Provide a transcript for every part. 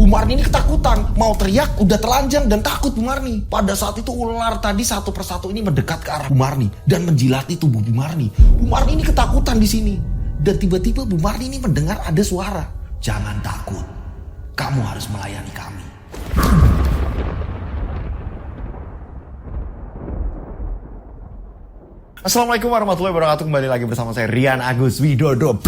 Bu Marni ini ketakutan, mau teriak udah telanjang dan takut Bu Marni. Pada saat itu ular tadi satu persatu ini mendekat ke arah Bu Marni dan menjilati tubuh Bu Marni. Bu Marni ini ketakutan di sini. Dan tiba-tiba Bu Marni ini mendengar ada suara. Jangan takut, kamu harus melayani kami. Assalamualaikum warahmatullahi wabarakatuh. Kembali lagi bersama saya Rian Agus Widodo.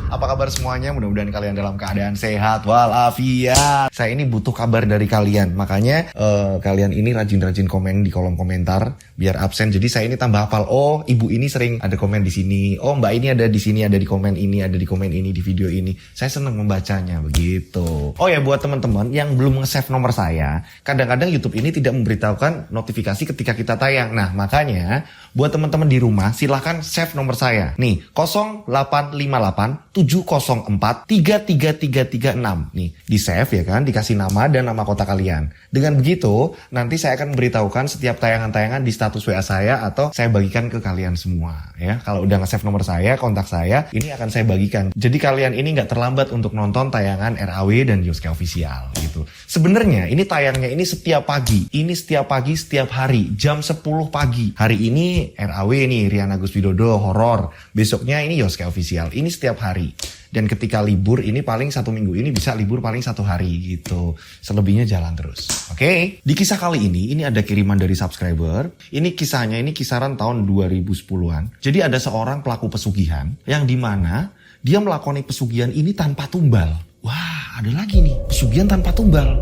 Apa kabar semuanya? Mudah-mudahan kalian dalam keadaan sehat walafiat. Saya ini butuh kabar dari kalian. Makanya kalian ini rajin-rajin komen di kolom komentar biar absen. Jadi saya ini tambah hafal. Oh, ibu ini sering ada komen di sini. Oh, mbak ini ada di sini, ada di komen ini, ada di komen ini, di video ini. Saya senang membacanya begitu. Oh ya, buat teman-teman yang belum nge-save nomor saya, kadang-kadang YouTube ini tidak memberitahukan notifikasi ketika kita tayang. Nah, makanya buat teman-teman di rumah silahkan save nomor saya. Nih, 0858 704 33336. Nih, di save ya kan, dikasih nama dan nama kota kalian. Dengan begitu, nanti saya akan memberitahukan setiap tayangan-tayangan di status WA saya atau saya bagikan ke kalian semua ya. Kalau udah nge-save nomor saya, kontak saya, ini akan saya bagikan. Jadi kalian ini nggak terlambat untuk nonton tayangan RAW dan Yoske Official gitu. Sebenarnya ini tayangnya ini setiap pagi. Ini setiap pagi, setiap hari, jam 10 pagi. Hari ini RAW nih, Rian Agus Widodo horor. Besoknya ini Yoske Official. Ini setiap hari. Dan ketika libur ini paling 1 minggu ini bisa libur paling 1 hari gitu. Selebihnya jalan terus. Oke? Di kisah kali ini ada kiriman dari subscriber. Ini kisahnya ini kisaran tahun 2010-an. Jadi ada seorang pelaku pesugihan yang dimana dia melakoni pesugihan ini tanpa tumbal. Wah, ada lagi nih. Pesugihan tanpa tumbal.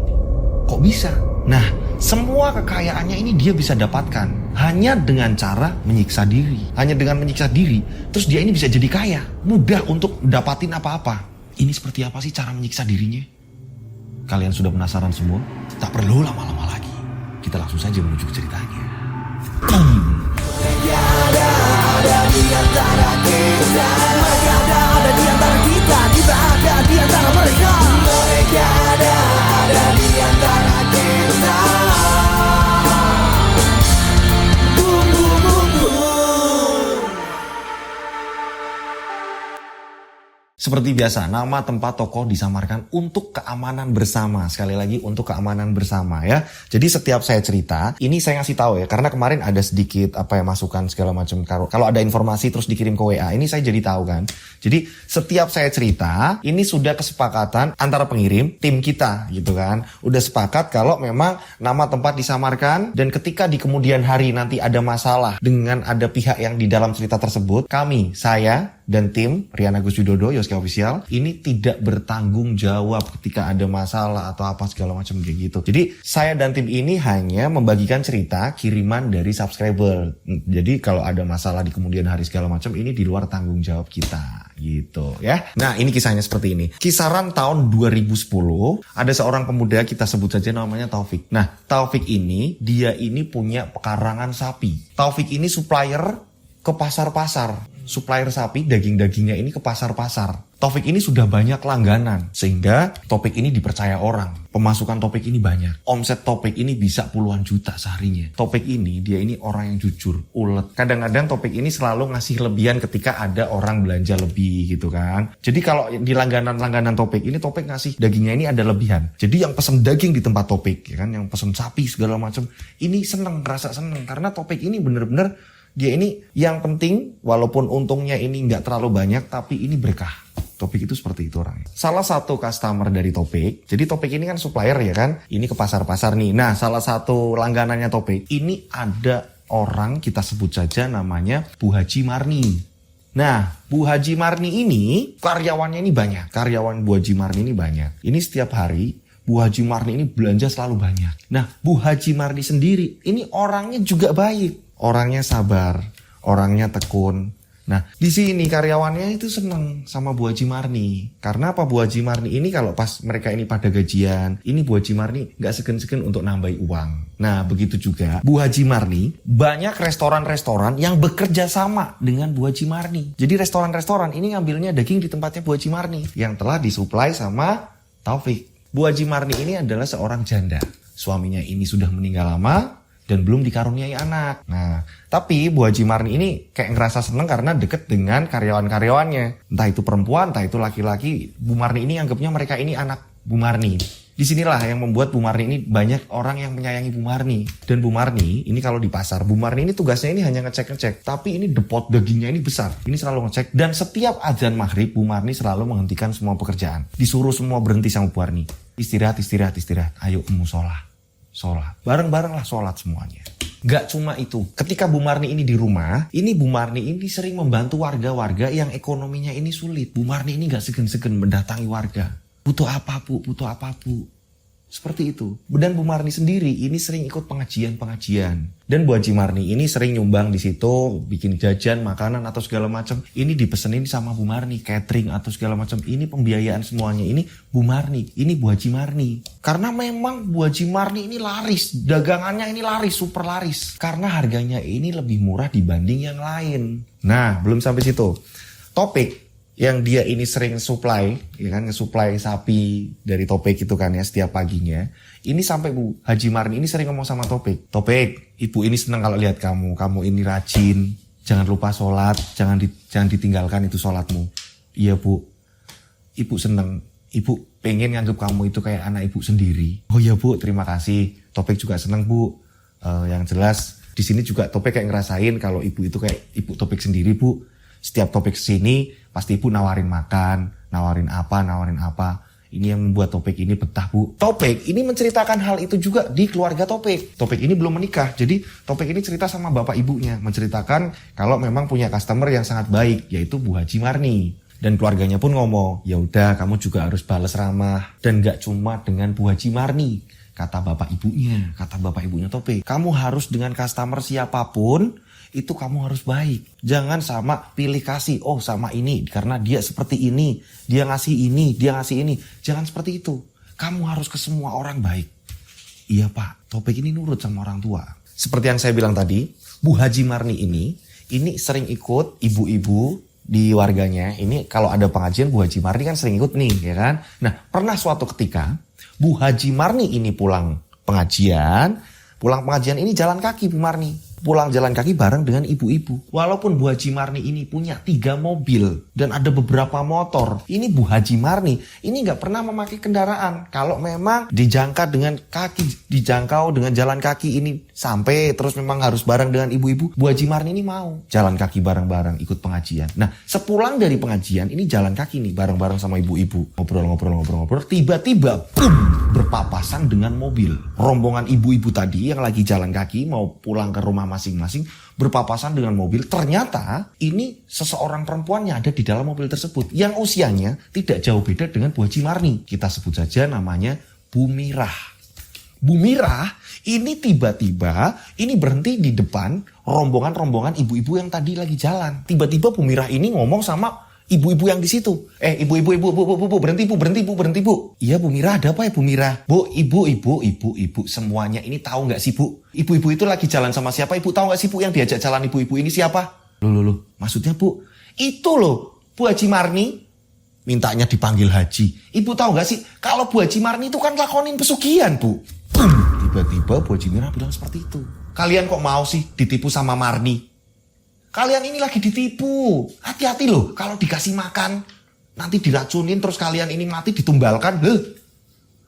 Kok bisa? Nah, semua kekayaannya ini dia bisa dapatkan hanya dengan cara menyiksa diri. Hanya dengan menyiksa diri, terus dia ini bisa jadi kaya. Mudah untuk dapatin apa-apa. Ini seperti apa sih cara menyiksa dirinya? Kalian sudah penasaran semua? Tak perlu lama-lama lagi. Kita langsung saja menuju ke ceritanya. Ada di antara kita. Mereka ada di antara kita. Kita ada di antara mereka. Mereka ada di antara kita. Seperti biasa, nama tempat tokoh disamarkan untuk keamanan bersama. Sekali lagi, untuk keamanan bersama ya. Jadi setiap saya cerita, ini saya ngasih tahu ya. Karena kemarin ada sedikit masukan segala macam. Kalau ada informasi terus dikirim ke WA, ini saya jadi tahu kan. Jadi setiap saya cerita, ini sudah kesepakatan antara pengirim, tim kita gitu kan. Udah sepakat kalau memang nama tempat disamarkan. Dan ketika di kemudian hari nanti ada masalah dengan ada pihak yang di dalam cerita tersebut, kami, saya dan tim Rian Agus Widodo, Yoske Official, ini tidak bertanggung jawab ketika ada masalah atau apa segala macam kayak gitu. Jadi saya dan tim ini hanya membagikan cerita kiriman dari subscriber. Jadi kalau ada masalah di kemudian hari segala macam, ini di luar tanggung jawab kita gitu ya. Nah, ini kisahnya seperti ini. Kisaran tahun 2010, ada seorang pemuda, kita sebut saja namanya Taufik. Nah, Taufik ini, dia ini punya pekarangan sapi. Taufik ini supplier ke pasar-pasar. Supplier sapi, daging-dagingnya ini ke pasar-pasar. Taufik ini sudah banyak langganan, sehingga Taufik ini dipercaya orang. Pemasukan Taufik ini banyak. Omset Taufik ini bisa puluhan juta seharinya. Taufik ini, dia ini orang yang jujur, ulet. Kadang-kadang Taufik ini selalu ngasih lebihan ketika ada orang belanja lebih gitu kan. Jadi kalau di langganan-langganan Taufik ini, Taufik ngasih dagingnya ini ada lebihan. Jadi yang pesen daging di tempat Taufik, ya kan, yang pesen sapi segala macam, ini seneng, merasa seneng. Karena Taufik ini bener-bener dia ini yang penting, walaupun untungnya ini nggak terlalu banyak, tapi ini berkah. Taufik itu seperti itu orangnya. Salah satu customer dari Taufik, jadi Taufik ini kan supplier ya kan, ini ke pasar-pasar nih. Nah, salah satu langganannya Taufik, ini ada orang, kita sebut saja namanya Bu Haji Marni. Nah, Bu Haji Marni ini, karyawannya ini banyak. Karyawan Bu Haji Marni ini banyak. Ini setiap hari, Bu Haji Marni ini belanja selalu banyak. Nah, Bu Haji Marni sendiri, ini orangnya juga baik. Orangnya sabar, orangnya tekun. Nah, di sini karyawannya itu seneng sama Bu Haji Marni. Karena apa? Bu Haji Marni ini kalau pas mereka ini pada gajian, ini Bu Haji Marni nggak segen-segen untuk nambahi uang. Nah, begitu juga Bu Haji Marni, banyak restoran-restoran yang bekerja sama dengan Bu Haji Marni. Jadi restoran-restoran ini ngambilnya daging di tempatnya Bu Haji Marni yang telah disuplai sama Taufik. Bu Haji Marni ini adalah seorang janda. Suaminya ini sudah meninggal lama. dan belum dikaruniai anak. Nah, tapi Bu Haji Marni ini kayak ngerasa seneng karena deket dengan karyawan-karyawannya. Entah itu perempuan, entah itu laki-laki. Bu Marni ini anggapnya mereka ini anak Bu Marni. Disinilah yang membuat Bu Marni ini banyak orang yang menyayangi Bu Marni. Dan Bu Marni ini kalau di pasar, Bu Marni ini tugasnya ini hanya ngecek-ngecek. Tapi ini depot dagingnya ini besar. Ini selalu ngecek. Dan setiap azan maghrib, Bu Marni selalu menghentikan semua pekerjaan. Disuruh semua berhenti sama Bu Marni. Istirahat. Ayo sholat. Bareng-bareng lah sholat semuanya. Gak cuma itu. Ketika Bu Marni ini di rumah, ini Bu Marni ini sering membantu warga-warga yang ekonominya ini sulit. Bu Marni ini gak segen-segen mendatangi warga. Butuh apa bu? Seperti itu. Dan Bu Marni sendiri ini sering ikut pengajian. Dan Bu Haji Marni ini sering nyumbang di situ, bikin jajan, makanan atau segala macam. Ini dipesenin sama Bu Marni, catering atau segala macam. Ini pembiayaan semuanya. Ini Bu Marni, ini Bu Haji Marni. Karena memang Bu Haji Marni ini laris, dagangannya ini laris, super laris. Karena harganya ini lebih murah dibanding yang lain. Nah, belum sampai situ. Topik yang dia ini sering supply, ya kan, nge-supply sapi dari Topik itu kan ya setiap paginya. Ini sampai Bu Haji Marni ini sering ngomong sama Topik. Topik, ibu ini senang kalau lihat kamu ini rajin, jangan lupa sholat, jangan ditinggalkan itu sholatmu. Iya bu, ibu senang, ibu pengen nganggep kamu itu kayak anak ibu sendiri. Oh iya bu, terima kasih. Topik juga senang bu. Yang jelas di sini juga Topik kayak ngerasain kalau ibu itu kayak ibu Topik sendiri bu. Setiap Topik kesini pasti ibu nawarin makan, nawarin apa. Ini yang membuat Topik ini betah bu. Topik ini menceritakan hal itu juga di keluarga Topik. Topik ini belum menikah, jadi Topik ini cerita sama bapak ibunya. Menceritakan kalau memang punya customer yang sangat baik, yaitu Bu Haji Marni. Dan keluarganya pun ngomong, ya udah kamu juga harus balas ramah. Dan gak cuma dengan Bu Haji Marni. Kata bapak ibunya Topik. Kamu harus dengan customer siapapun, itu kamu harus baik. Jangan sama pilih kasih. Oh sama ini karena dia seperti ini. Dia ngasih ini. Jangan seperti itu. Kamu harus ke semua orang baik. Iya pak, Topik ini nurut sama orang tua. Seperti yang saya bilang tadi, Bu Haji Marni ini sering ikut ibu-ibu di warganya. Ini kalau ada pengajian Bu Haji Marni kan sering ikut nih ya kan. Nah pernah suatu ketika Bu Haji Marni ini pulang pengajian ini jalan kaki Bu Marni. Pulang jalan kaki bareng dengan ibu-ibu. Walaupun Bu Haji Marni ini punya 3 mobil dan ada beberapa motor. Ini Bu Haji Marni ini gak pernah memakai kendaraan. Kalau memang dijangkau dengan jalan kaki ini sampai terus memang harus bareng dengan ibu-ibu. Bu Haji Marni ini mau jalan kaki bareng-bareng ikut pengajian. Nah sepulang dari pengajian ini jalan kaki nih bareng-bareng sama ibu-ibu. Ngobrol. Tiba-tiba berpapasan dengan mobil. Rombongan ibu-ibu tadi yang lagi jalan kaki mau pulang ke rumah masing-masing berpapasan dengan mobil. Ternyata ini seseorang perempuan yang ada di dalam mobil tersebut yang usianya tidak jauh beda dengan Bu Haji Marni. Kita sebut saja namanya Bu Mirah. Bu Mirah ini tiba-tiba ini berhenti di depan rombongan ibu-ibu yang tadi lagi jalan. Tiba-tiba Bu Mirah ini ngomong sama ibu-ibu yang di situ. Ibu, berhenti bu. Iya Bu Mirah, ada apa ya Bu Mirah? Bu, ibu, semuanya ini tahu nggak sih Bu? Ibu-ibu itu lagi jalan sama siapa? Ibu tahu nggak sih Bu yang diajak jalan ibu-ibu ini siapa? Loh, maksudnya Bu? Itu loh, Bu Haji Marni mintanya dipanggil Haji. Ibu tahu nggak sih? Kalau Bu Haji Marni itu kan lakonin pesugihan Bu. Tiba-tiba Bu Haji Mirah bilang seperti itu. Kalian kok mau sih ditipu sama Marni? Kalian ini lagi ditipu. Hati-hati loh. Kalau dikasih makan, nanti diracunin terus kalian ini mati ditumbalkan.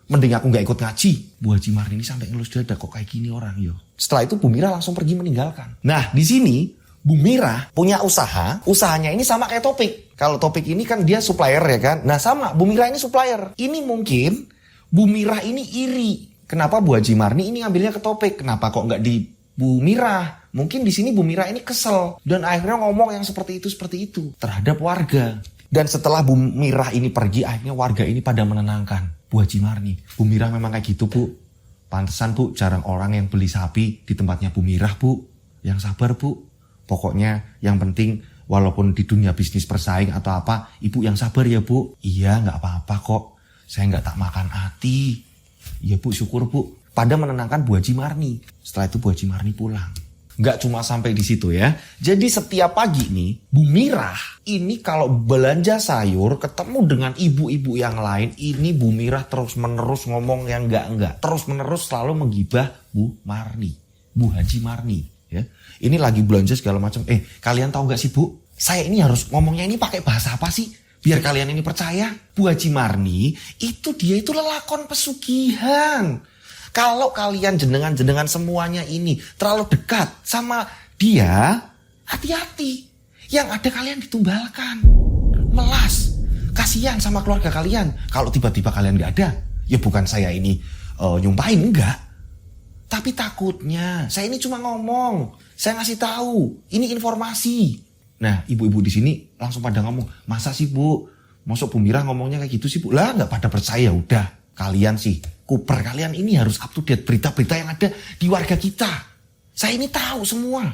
Mending aku gak ikut ngaji. Bu Haji Marni ini sampai ngelus dada kok kayak gini orang yo. Setelah itu Bu Mirah langsung pergi meninggalkan. Nah di sini Bu Mirah punya usaha. Usahanya ini sama kayak Topik. Kalau Topik ini kan dia supplier ya kan. Nah sama Bu Mirah ini supplier. Ini mungkin Bu Mirah ini iri. Kenapa Bu Haji Marni ini ngambilnya ke Topik? Kenapa kok gak di Bu Mirah? Mungkin di sini Bu Mirah ini kesel dan akhirnya ngomong yang seperti itu terhadap warga. Dan setelah Bu Mirah ini pergi, akhirnya warga ini pada menenangkan Bu Haji Marni. Bu Mirah memang kayak gitu Bu. Pantesan Bu, jarang orang yang beli sapi di tempatnya Bu Mirah Bu. Yang sabar Bu. Pokoknya yang penting walaupun di dunia bisnis bersaing atau apa, Ibu yang sabar ya Bu. Iya nggak apa-apa kok. Saya nggak tak makan hati. Iya Bu, syukur Bu. Pada menenangkan Bu Haji Marni. Setelah itu Bu Haji Marni pulang. Nggak cuma sampai di situ ya. Jadi setiap pagi nih, Bu Mirah ini kalau belanja sayur ketemu dengan ibu-ibu yang lain, ini Bu Mirah terus menerus ngomong yang enggak. Terus menerus selalu menggibah Bu Marni. Bu Haji Marni. Ya. Ini lagi belanja segala macam. Kalian tahu gak sih Bu? Saya ini harus ngomongnya ini pakai bahasa apa sih? Biar kalian ini percaya. Bu Haji Marni dia itu lelakon pesugihan. Kalau kalian jenengan semuanya ini terlalu dekat sama dia, hati-hati. Yang ada kalian ditumbalkan. Melas. Kasihan sama keluarga kalian. Kalau tiba-tiba kalian gak ada. Ya bukan saya ini nyumpahin, enggak. Tapi takutnya, saya ini cuma ngomong. Saya ngasih tahu. Ini informasi. Nah, ibu-ibu di sini langsung pada ngomong, masa sih Bu? Masuk Bu Mira ngomongnya kayak gitu sih Bu? Lah gak pada percaya, udah. Kalian sih, kuper kalian ini harus up to date berita-berita yang ada di warga kita. Saya ini tahu semua.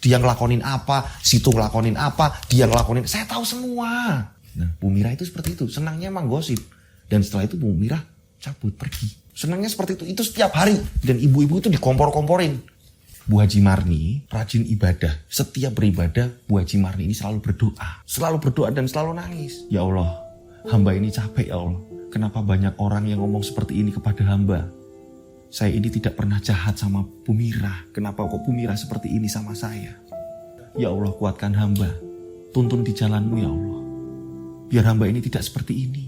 Dia ngelakonin apa, situ ngelakonin apa, dia ngelakonin, saya tahu semua. Nah, Bu Mira itu seperti itu, senangnya emang gosip. Dan setelah itu Bu Mira cabut pergi. Senangnya seperti itu setiap hari. Dan ibu-ibu itu dikompor-komporin. Bu Haji Marni rajin ibadah. Setiap beribadah, Bu Haji Marni ini selalu berdoa. Selalu berdoa dan selalu nangis. Ya Allah, hamba ini capek ya Allah. Kenapa banyak orang yang ngomong seperti ini kepada hamba? Saya ini tidak pernah jahat sama Bu Mira. Kenapa kok Bu Mira seperti ini sama saya? Ya Allah, kuatkan hamba. Tuntun di jalanmu ya Allah. Biar hamba ini tidak seperti ini.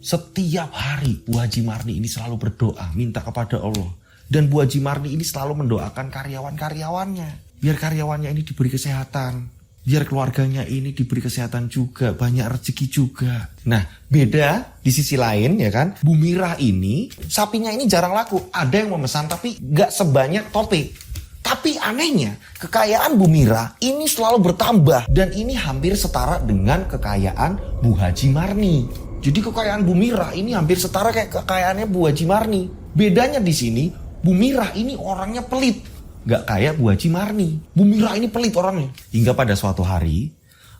Setiap hari Bu Haji Marni ini selalu berdoa, minta kepada Allah. Dan Bu Haji Marni ini selalu mendoakan karyawan-karyawannya. Biar karyawannya ini diberi kesehatan. Biar keluarganya ini diberi kesehatan juga, banyak rezeki juga. Nah, beda di sisi lain ya kan. Bu Mira ini, sapinya ini jarang laku. Ada yang memesan tapi gak sebanyak Topik. Tapi anehnya, kekayaan Bu Mira ini selalu bertambah. Dan ini hampir setara dengan kekayaan Bu Haji Marni. Jadi kekayaan Bu Mira ini hampir setara kayak kekayaannya Bu Haji Marni. Bedanya di sini, Bu Mira ini orangnya pelit. Gak kayak Bu Haji Marni. Bu Mira ini pelit orangnya. Hingga pada suatu hari,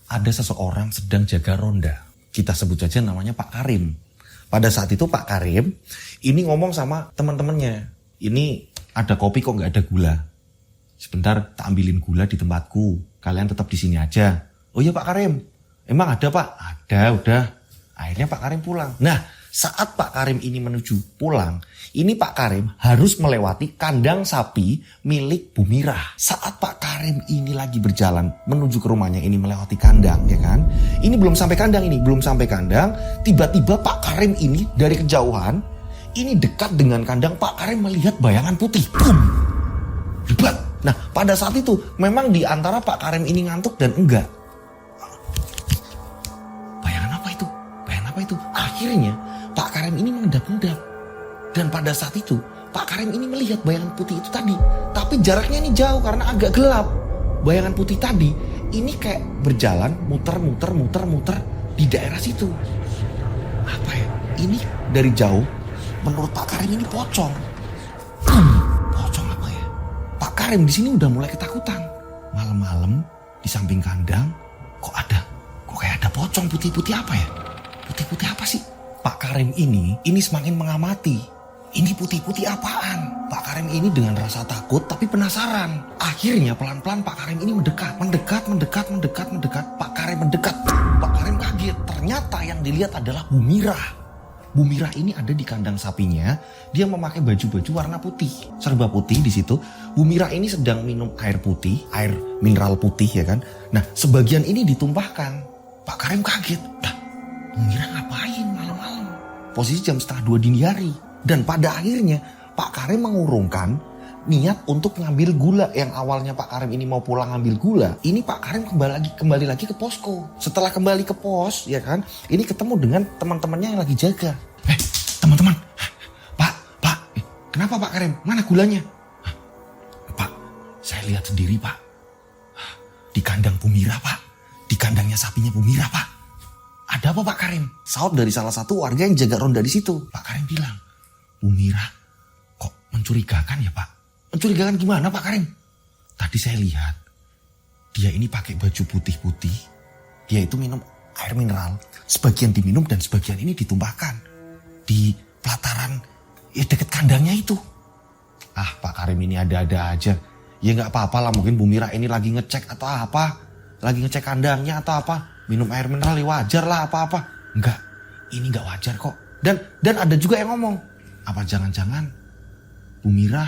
ada seseorang sedang jaga ronda. Kita sebut saja namanya Pak Karim. Pada saat itu Pak Karim ini ngomong sama teman-temannya. Ini ada kopi kok gak ada gula. Sebentar tak ambilin gula di tempatku. Kalian tetap di sini aja. Oh iya Pak Karim. Emang ada Pak? Ada, udah. Akhirnya Pak Karim pulang. Nah, saat Pak Karim ini menuju pulang, ini Pak Karim harus melewati kandang sapi milik Bu Mira. Saat Pak Karim ini lagi berjalan menuju ke rumahnya ini melewati kandang, ya kan? Ini belum sampai kandang ini, belum sampai kandang. Tiba-tiba Pak Karim ini dari kejauhan, ini dekat dengan kandang, Pak Karim melihat bayangan putih. Boom! Hebat. Nah, pada saat itu memang di antara Pak Karim ini ngantuk dan enggak. Bayangan apa itu? Bayangan apa itu? Akhirnya Pak Karim ini mengendap-endap. Dan pada saat itu Pak Karim ini melihat bayangan putih itu tadi. Tapi jaraknya ini jauh karena agak gelap. Bayangan putih tadi ini kayak berjalan muter di daerah situ. Apa ya? Ini dari jauh menurut Pak Karim ini pocong. Pocong apa ya? Pak Karim di sini udah mulai ketakutan. Malam-malam di samping kandang kok kayak ada pocong putih-putih apa ya? Putih-putih apa sih? Pak Karim ini semakin mengamati. Ini putih-putih apaan? Pak Karim ini dengan rasa takut tapi penasaran. Akhirnya pelan-pelan Pak Karim ini mendekat. Pak Karim mendekat. Pak Karim kaget. Ternyata yang dilihat adalah Bu Mira. Bu Mira ini ada di kandang sapinya. Dia memakai baju-baju warna putih. Serba putih di situ. Bu Mira ini sedang minum air putih. Air mineral putih ya kan. Nah sebagian ini ditumpahkan. Pak Karim kaget. Lah Bu Mira ngapain malam-malam? Posisi jam 1:30 dini hari. Dan pada akhirnya Pak Karim mengurungkan niat untuk ngambil gula. Yang awalnya Pak Karim ini mau pulang ngambil gula. Ini Pak Karim kembali lagi ke posko. Setelah kembali ke pos ya kan. Ini ketemu dengan teman-temannya yang lagi jaga. Teman-teman. Pak. Kenapa Pak Karim? Mana gulanya? Pak, saya lihat sendiri Pak. Di kandang Bu Mira Pak. Di kandangnya sapinya Bu Mira Pak. Ada apa Pak Karim? Saut dari salah satu warga yang jaga ronda di situ. Pak Karim bilang, Bu Mira kok mencurigakan ya Pak? Mencurigakan gimana Pak Karim? Tadi saya lihat dia ini pakai baju putih-putih. Dia itu minum air mineral. Sebagian diminum dan sebagian ini ditumpahkan di pelataran dekat kandangnya itu. Pak Karim ini ada-ada aja. Ya gak apa-apa lah, mungkin Bu Mira ini lagi ngecek atau apa. Lagi ngecek kandangnya atau apa. Minum air mineral ya wajar lah apa-apa. Enggak, ini gak wajar kok. Dan ada juga yang ngomong, apa jangan-jangan Bu Mira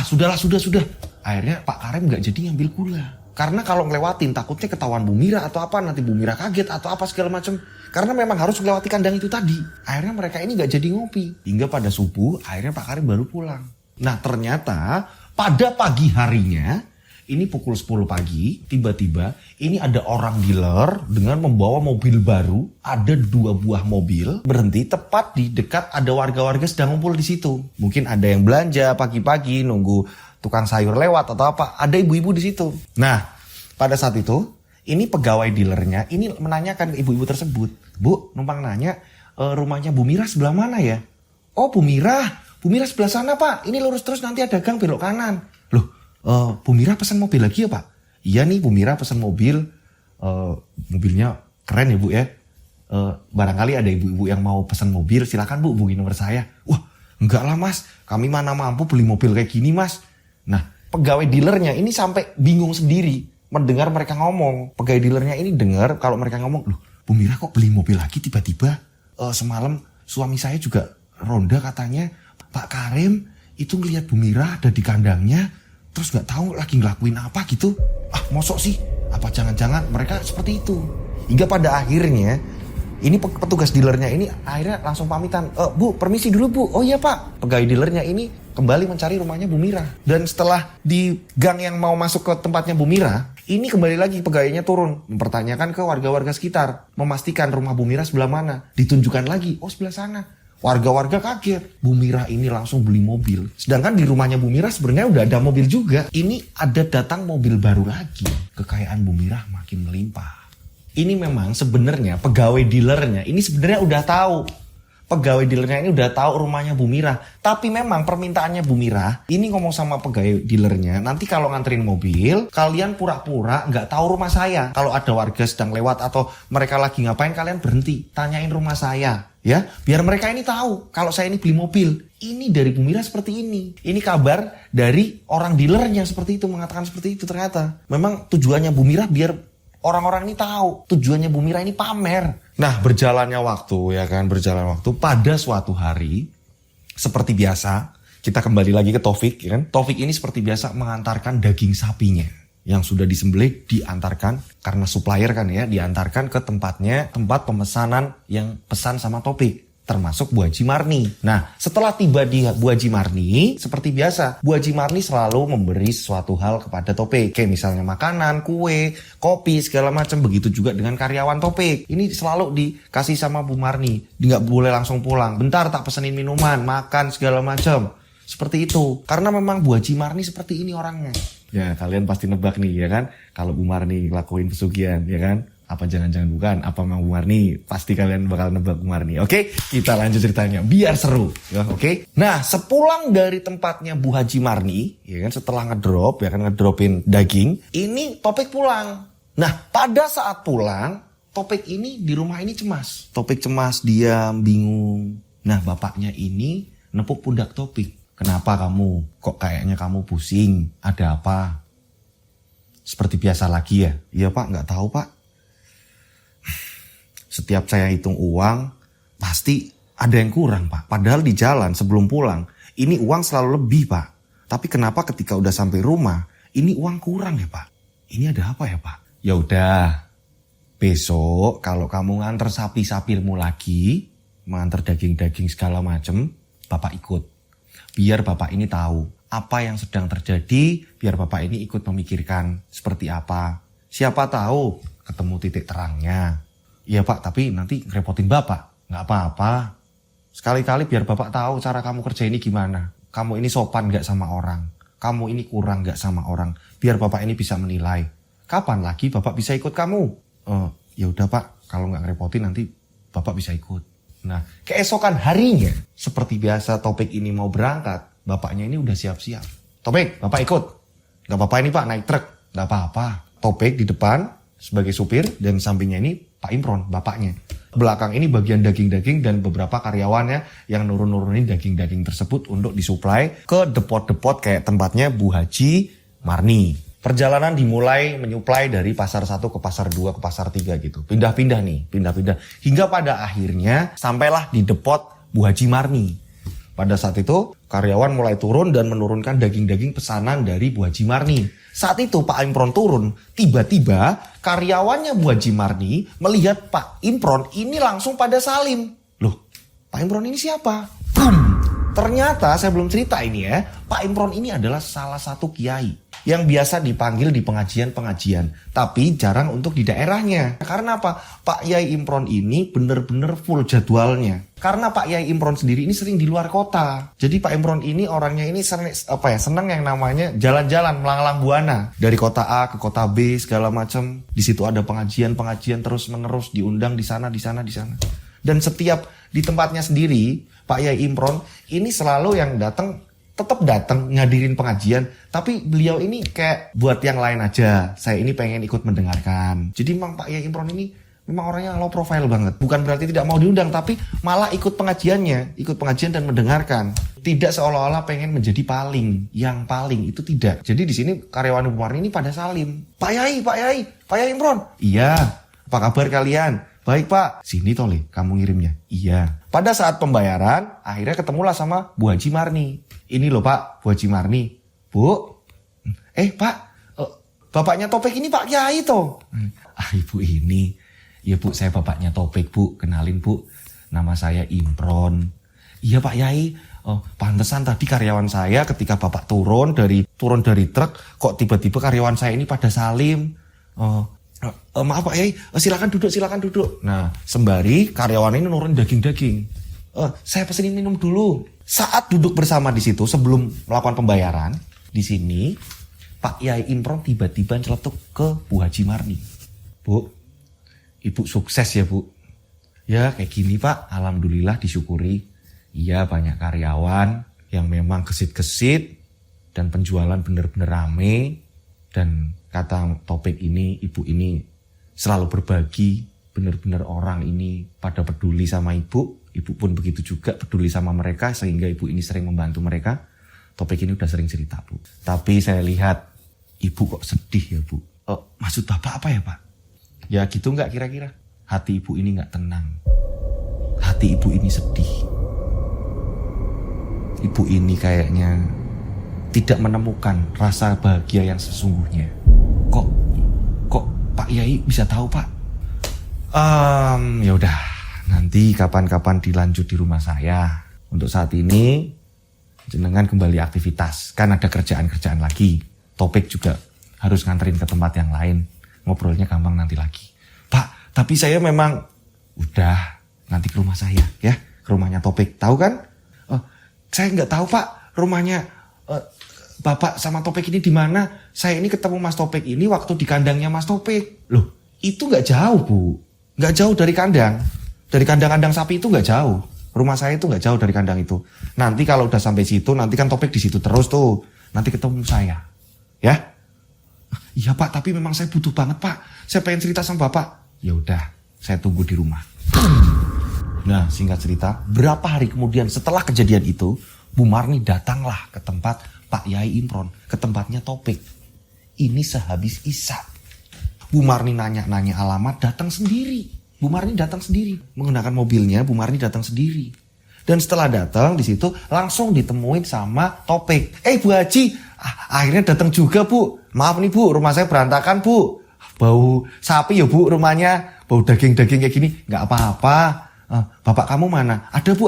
Sudahlah, sudah. Akhirnya Pak Karim nggak jadi ngambil gula. Karena kalau ngelewatin takutnya ketahuan Bu Mira atau apa, nanti Bu Mira kaget atau apa segala macam. Karena memang harus melewati kandang itu tadi. Akhirnya mereka ini gak jadi ngopi. Hingga pada subuh akhirnya Pak Karim baru pulang. Nah ternyata pada pagi harinya, ini pukul 10 pagi, tiba-tiba ini ada orang dealer dengan membawa mobil baru. Ada 2 buah mobil berhenti tepat di dekat ada warga-warga sedang ngumpul di situ. Mungkin ada yang belanja pagi-pagi nunggu tukang sayur lewat atau apa, ada ibu-ibu di situ. Nah, pada saat itu, ini pegawai dealernya, ini menanyakan ke ibu-ibu tersebut, Bu, numpang nanya, rumahnya Bu Mira sebelah mana ya? Oh, Bu Mira sebelah sana Pak, ini lurus terus nanti ada gang belok kanan. Loh, Bu Mira pesan mobil lagi ya Pak? Iya nih, Bu Mira pesan mobil, mobilnya keren ya Bu ya. Barangkali ada ibu-ibu yang mau pesan mobil, silakan Bu, hubungi nomor saya. Wah, enggak lah Mas, kami mana mampu beli mobil kayak gini Mas. Nah, pegawai dealernya ini sampai bingung sendiri mendengar mereka ngomong. Pegawai dealernya ini dengar kalau mereka ngomong, loh Bu Mira kok beli mobil lagi tiba-tiba? Semalam suami saya juga ronda katanya, Pak Karim itu ngelihat Bu Mira ada di kandangnya, terus gak tahu lagi ngelakuin apa gitu. Mosok sih? Apa jangan-jangan mereka seperti itu? Hingga pada akhirnya, ini petugas dealernya ini akhirnya langsung pamitan. Bu, permisi dulu Bu. Oh iya Pak. Pegawai dealernya ini kembali mencari rumahnya Bu Mira. Dan setelah di gang yang mau masuk ke tempatnya Bu Mira, ini kembali lagi pegawainya turun. Mempertanyakan ke warga-warga sekitar. Memastikan rumah Bu Mira sebelah mana. Ditunjukkan lagi, oh sebelah sana. Warga-warga kaget. Bu Mira ini langsung beli mobil. Sedangkan di rumahnya Bu Mira sebenarnya udah ada mobil juga. Ini ada datang mobil baru lagi. Kekayaan Bu Mira makin melimpah. Ini memang sebenarnya pegawai dealernya ini sebenarnya udah tahu. Pegawai dealernya ini udah tahu rumahnya Bu Mira. Tapi memang permintaannya Bu Mira ini ngomong sama pegawai dealernya, nanti kalau nganterin mobil, kalian pura-pura nggak tahu rumah saya. Kalau ada warga sedang lewat atau mereka lagi ngapain, kalian berhenti, tanyain rumah saya. Ya, biar mereka ini tahu kalau saya ini beli mobil. Ini dari Bu Mira seperti ini. Ini kabar dari orang dealernya seperti itu, mengatakan seperti itu ternyata. Memang tujuannya Bu Mira biar orang-orang ini tahu tujuannya Bu Mira ini pamer. Nah, berjalan waktu pada suatu hari seperti biasa kita kembali lagi ke Taufik, ya kan? Taufik ini seperti biasa mengantarkan daging sapinya yang sudah disembelih, diantarkan karena supplier kan ya, diantarkan ke tempat pemesanan yang pesan sama Taufik. Termasuk Bu Haji Marni. Nah, setelah tiba di Bu Haji Marni, seperti biasa, Bu Haji Marni selalu memberi sesuatu hal kepada Topik. Kayak misalnya makanan, kue, kopi, segala macam. Begitu juga dengan karyawan Topik. Ini selalu dikasih sama Bu Marni. Dia nggak boleh langsung pulang. Bentar, tak pesenin minuman, makan, segala macam. Seperti itu. Karena memang Bu Haji Marni seperti ini orangnya. Ya, kalian pasti nebak nih, ya kan? Kalau Bu Marni ngelakuin pesugihan, ya kan? Apa jangan-jangan bukan? Apa memang Bu Marni? Pasti kalian bakal nebak Bu Marni. Oke? Kita lanjut ceritanya. Biar seru. Ya, oke? Nah, sepulang dari tempatnya Bu Haji Marni, ya kan, setelah ngedrop, ya kan, ngedropin daging, ini Topik pulang. Nah, pada saat pulang, Topik ini di rumah ini cemas. Topik cemas, diam, bingung. Nah, bapaknya ini nepuk pundak Topik. Kenapa kamu? Kok kayaknya kamu pusing? Ada apa? Seperti biasa lagi ya? Iya Pak, nggak tahu Pak. Setiap saya hitung uang, pasti ada yang kurang Pak. Padahal di jalan sebelum pulang, ini uang selalu lebih Pak. Tapi kenapa ketika udah sampai rumah, ini uang kurang ya Pak? Ini ada apa ya Pak? Ya udah, besok kalau kamu nganter sapi-sapirmu lagi, mengantar daging-daging segala macem, Bapak ikut. Biar Bapak ini tahu apa yang sedang terjadi, biar Bapak ini ikut memikirkan seperti apa. Siapa tahu ketemu titik terangnya. Iya Pak, tapi nanti ngerepotin Bapak. Nggak apa-apa. Sekali-kali biar Bapak tahu cara kamu kerja ini gimana. Kamu ini sopan nggak sama orang. Kamu ini kurang nggak sama orang. Biar Bapak ini bisa menilai. Kapan lagi Bapak bisa ikut kamu? Ya udah Pak, kalau nggak ngerepotin nanti Bapak bisa ikut. Nah, keesokan harinya, seperti biasa Topik ini mau berangkat. Bapaknya ini udah siap-siap. Topik, Bapak ikut. Nggak apa-apa ini Pak, naik truk. Nggak apa-apa. Topik di depan sebagai supir dan sampingnya ini Pak Imron, bapaknya. Belakang ini bagian daging-daging dan beberapa karyawannya yang nurun-nurunin daging-daging tersebut untuk disuplai ke depot-depot kayak tempatnya Bu Haji Marni. Perjalanan dimulai menyuplai dari pasar 1 ke pasar 2 ke pasar 3 gitu. Pindah-pindah. Hingga pada akhirnya sampailah di depot Bu Haji Marni. Pada saat itu karyawan mulai turun dan menurunkan daging-daging pesanan dari Bu Haji Marni. Saat itu Pak Imron turun, tiba-tiba karyawannya Bu Haji Marni melihat Pak Imron ini langsung pada salim. Loh, Pak Imron ini siapa? Boom! Ternyata saya belum cerita ini ya, Pak Imron ini adalah salah satu kiai yang biasa dipanggil di pengajian-pengajian, tapi jarang untuk di daerahnya. Karena apa? Pak Yai Imron ini benar-benar full jadwalnya. Karena Pak Yai Imron sendiri ini sering di luar kota. Jadi Pak Imron ini orangnya ini seneng yang namanya jalan-jalan melanglang buana dari kota A ke kota B segala macam. Di situ ada pengajian-pengajian terus-menerus diundang di sana. Dan setiap di tempatnya sendiri, Pak Yai Imron ini selalu yang tetap datang ngadirin pengajian, tapi beliau ini kayak buat yang lain aja. Saya ini pengen ikut mendengarkan. Jadi memang Pak Yai Imron ini memang orangnya low profile banget. Bukan berarti tidak mau diundang, tapi malah ikut pengajiannya, ikut pengajian dan mendengarkan. Tidak seolah-olah pengen menjadi yang paling itu tidak. Jadi di sini karyawan Bu Marni ini pada salim. Pak Yai Imron. Iya. Apa kabar kalian? Baik Pak, sini Tole, kamu ngirimnya. Iya. Pada saat pembayaran, akhirnya ketemulah sama Bu Haji Marni. Ini loh Pak, Bu Haji Marni. Bu, Pak, bapaknya Topik ini Pak Kiai toh. Ibu ini. Ya Bu, saya bapaknya Topik Bu, kenalin Bu. Nama saya Imron. Iya Pak Yai. Pantesan tadi karyawan saya ketika Bapak turun dari truk, kok tiba-tiba karyawan saya ini pada salim. Maaf Pak Yai, silakan duduk. Nah, sembari karyawan ini nurun daging-daging. Saya pesenin minum dulu. Saat duduk bersama di situ sebelum melakukan pembayaran, di sini Pak Yai Imron tiba-tiba nyeletuk ke Bu Haji Marni. Bu, Ibu sukses ya Bu. Ya kayak gini Pak, alhamdulillah disyukuri. Iya banyak karyawan yang memang gesit-gesit dan penjualan bener-bener rame. Dan kata Topik ini, ibu ini selalu berbagi, benar-benar orang ini pada peduli sama ibu pun begitu juga peduli sama mereka sehingga ibu ini sering membantu mereka. Topik ini udah sering cerita Bu. Tapi saya lihat ibu kok sedih ya Bu. Maksud Bapak apa ya Pak? Ya gitu nggak kira-kira? Hati ibu ini nggak tenang. Hati ibu ini sedih. Ibu ini kayaknya tidak menemukan rasa bahagia yang sesungguhnya. Kok Pak Yai bisa tahu Pak? Ya udah, nanti kapan-kapan dilanjut di rumah saya. Untuk saat ini jenengan kembali aktivitas. Kan ada kerjaan-kerjaan lagi. Topik juga harus nganterin ke tempat yang lain. Ngobrolnya gampang nanti lagi. Pak, tapi saya memang udah nanti ke rumah saya ya, ke rumahnya Topik. Tahu kan? Saya nggak tahu Pak, rumahnya Bapak sama Topik ini di mana? Saya ini ketemu Mas Topik ini waktu di kandangnya Mas Topik. Loh, itu nggak jauh Bu, nggak jauh dari kandang. Dari kandang-kandang sapi itu nggak jauh. Rumah saya itu nggak jauh dari kandang itu. Nanti kalau udah sampai situ, nanti kan Topik di situ terus tuh. Nanti ketemu saya, ya? Iya Pak, tapi memang saya butuh banget Pak. Saya pengen cerita sama Bapak. Ya udah, saya tunggu di rumah. Nah, singkat cerita, berapa hari kemudian setelah kejadian itu, Bu Marni datanglah ke tempat Pak Yai Imron, ke tempatnya Topik. Ini sehabis Isya. Bu Marni nanya-nanya alamat, datang sendiri. Bu Marni datang sendiri. Menggunakan mobilnya, Bu Marni datang sendiri. Dan setelah datang di situ, langsung ditemuin sama Topik. Bu Haji, akhirnya datang juga Bu. Maaf nih Bu, rumah saya berantakan Bu. Bau sapi ya Bu rumahnya. Bau daging-daging kayak gini. Gak apa-apa. Bapak kamu mana? Ada Bu.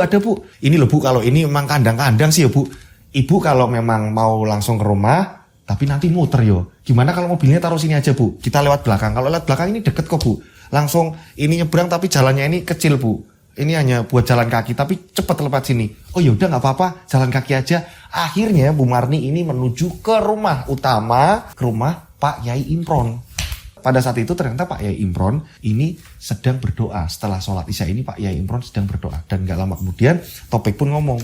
Ini loh Bu, kalau ini memang kandang-kandang sih ya Bu. Ibu kalau memang mau langsung ke rumah, tapi nanti muter yo. Gimana kalau mobilnya taruh sini aja Bu? Kita lewat belakang. Kalau lewat belakang ini deket kok Bu. Langsung ini nyebrang tapi jalannya ini kecil Bu. Ini hanya buat jalan kaki tapi cepet lewat sini. Oh yaudah nggak apa-apa, jalan kaki aja. Akhirnya Bu Marni ini menuju ke rumah utama, ke rumah Pak Yai Imron. Pada saat itu ternyata Pak Yai Imron ini sedang berdoa. Setelah sholat Isya ini Pak Yai Imron sedang berdoa. Dan gak lama kemudian Topik pun ngomong,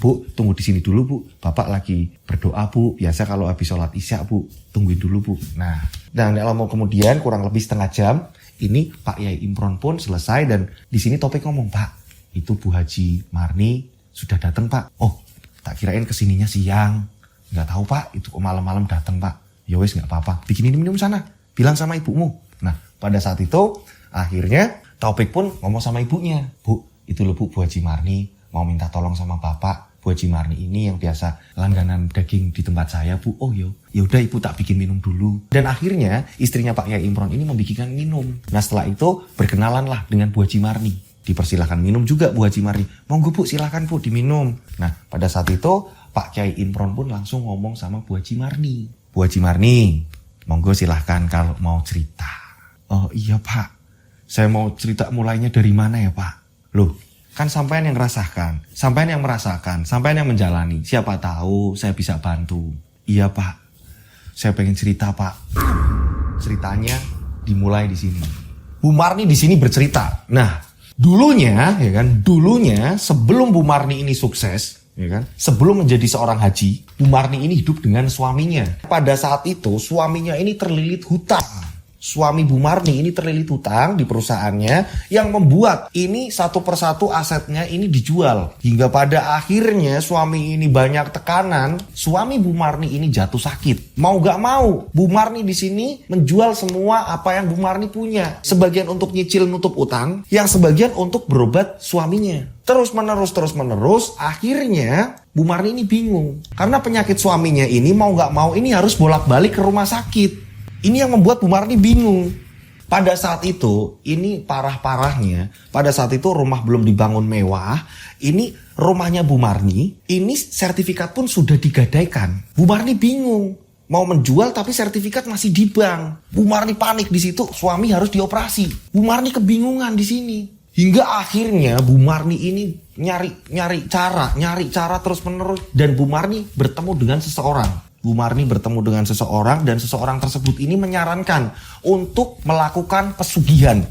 Bu, tunggu di sini dulu Bu. Bapak lagi berdoa Bu. Biasa kalau habis sholat Isya Bu, tungguin dulu Bu. Nah, dan gak lama kemudian kurang lebih setengah jam, ini Pak Yai Imron pun selesai. Dan di sini Topik ngomong, Pak, itu Bu Haji Marni sudah datang Pak. Oh, tak kirain kesininya siang. Gak tahu Pak, itu kok malam-malam datang Pak. Ya wes gak apa-apa, bikinin minum sana. Bilang sama ibumu. Nah, pada saat itu akhirnya Topik pun ngomong sama ibunya. Bu, itu loh Bu Haji Marni mau minta tolong sama Bapak. Bu Bu Haji Marni ini yang biasa langganan daging di tempat saya, Bu. Oh ya udah ibu tak bikin minum dulu. Dan akhirnya istrinya Pak Kiai Imron ini membikinkan minum. Nah setelah itu berkenalanlah dengan Bu Haji Marni. Dipersilahkan minum juga Bu Haji Marni. Monggo Bu, silahkan Bu diminum. Nah pada saat itu Pak Kiai Imron pun langsung ngomong sama Bu Haji Marni. Bu Haji Marni, monggo silahkan kalau mau cerita. Oh iya Pak, saya mau cerita mulainya dari mana ya Pak? Loh, kan sampean yang merasakan, sampean yang merasakan, sampean yang menjalani. Siapa tahu saya bisa bantu. Iya Pak, saya pengen cerita Pak. Ceritanya dimulai di sini. Bu Marni di sini bercerita. Nah, dulunya sebelum Bu Marni ini sukses, sebelum menjadi seorang haji, Bu Marni ini hidup dengan suaminya. Pada saat itu suaminya ini terlilit hutang. Suami Bu Marni ini terlilit hutang di perusahaannya yang membuat ini satu persatu asetnya ini dijual. Hingga pada akhirnya suami ini banyak tekanan, suami Bu Marni ini jatuh sakit. Mau gak mau, Bu Marni di sini menjual semua apa yang Bu Marni punya. Sebagian untuk nyicil nutup utang, yang sebagian untuk berobat suaminya. Terus menerus, akhirnya Bu Marni ini bingung. Karena penyakit suaminya ini mau gak mau ini harus bolak-balik ke rumah sakit. Ini yang membuat Bu Marni bingung. Pada saat itu, ini parah-parahnya, pada saat itu rumah belum dibangun mewah, ini rumahnya Bu Marni, ini sertifikat pun sudah digadaikan. Bu Marni bingung, mau menjual tapi sertifikat masih di bank. Bu Marni panik di situ, suami harus dioperasi. Bu Marni kebingungan di sini. Hingga akhirnya Bu Marni ini nyari cara terus-menerus, dan Bu Marni bertemu dengan seseorang. Bu Marni bertemu dengan seseorang dan seseorang tersebut ini menyarankan untuk melakukan pesugihan.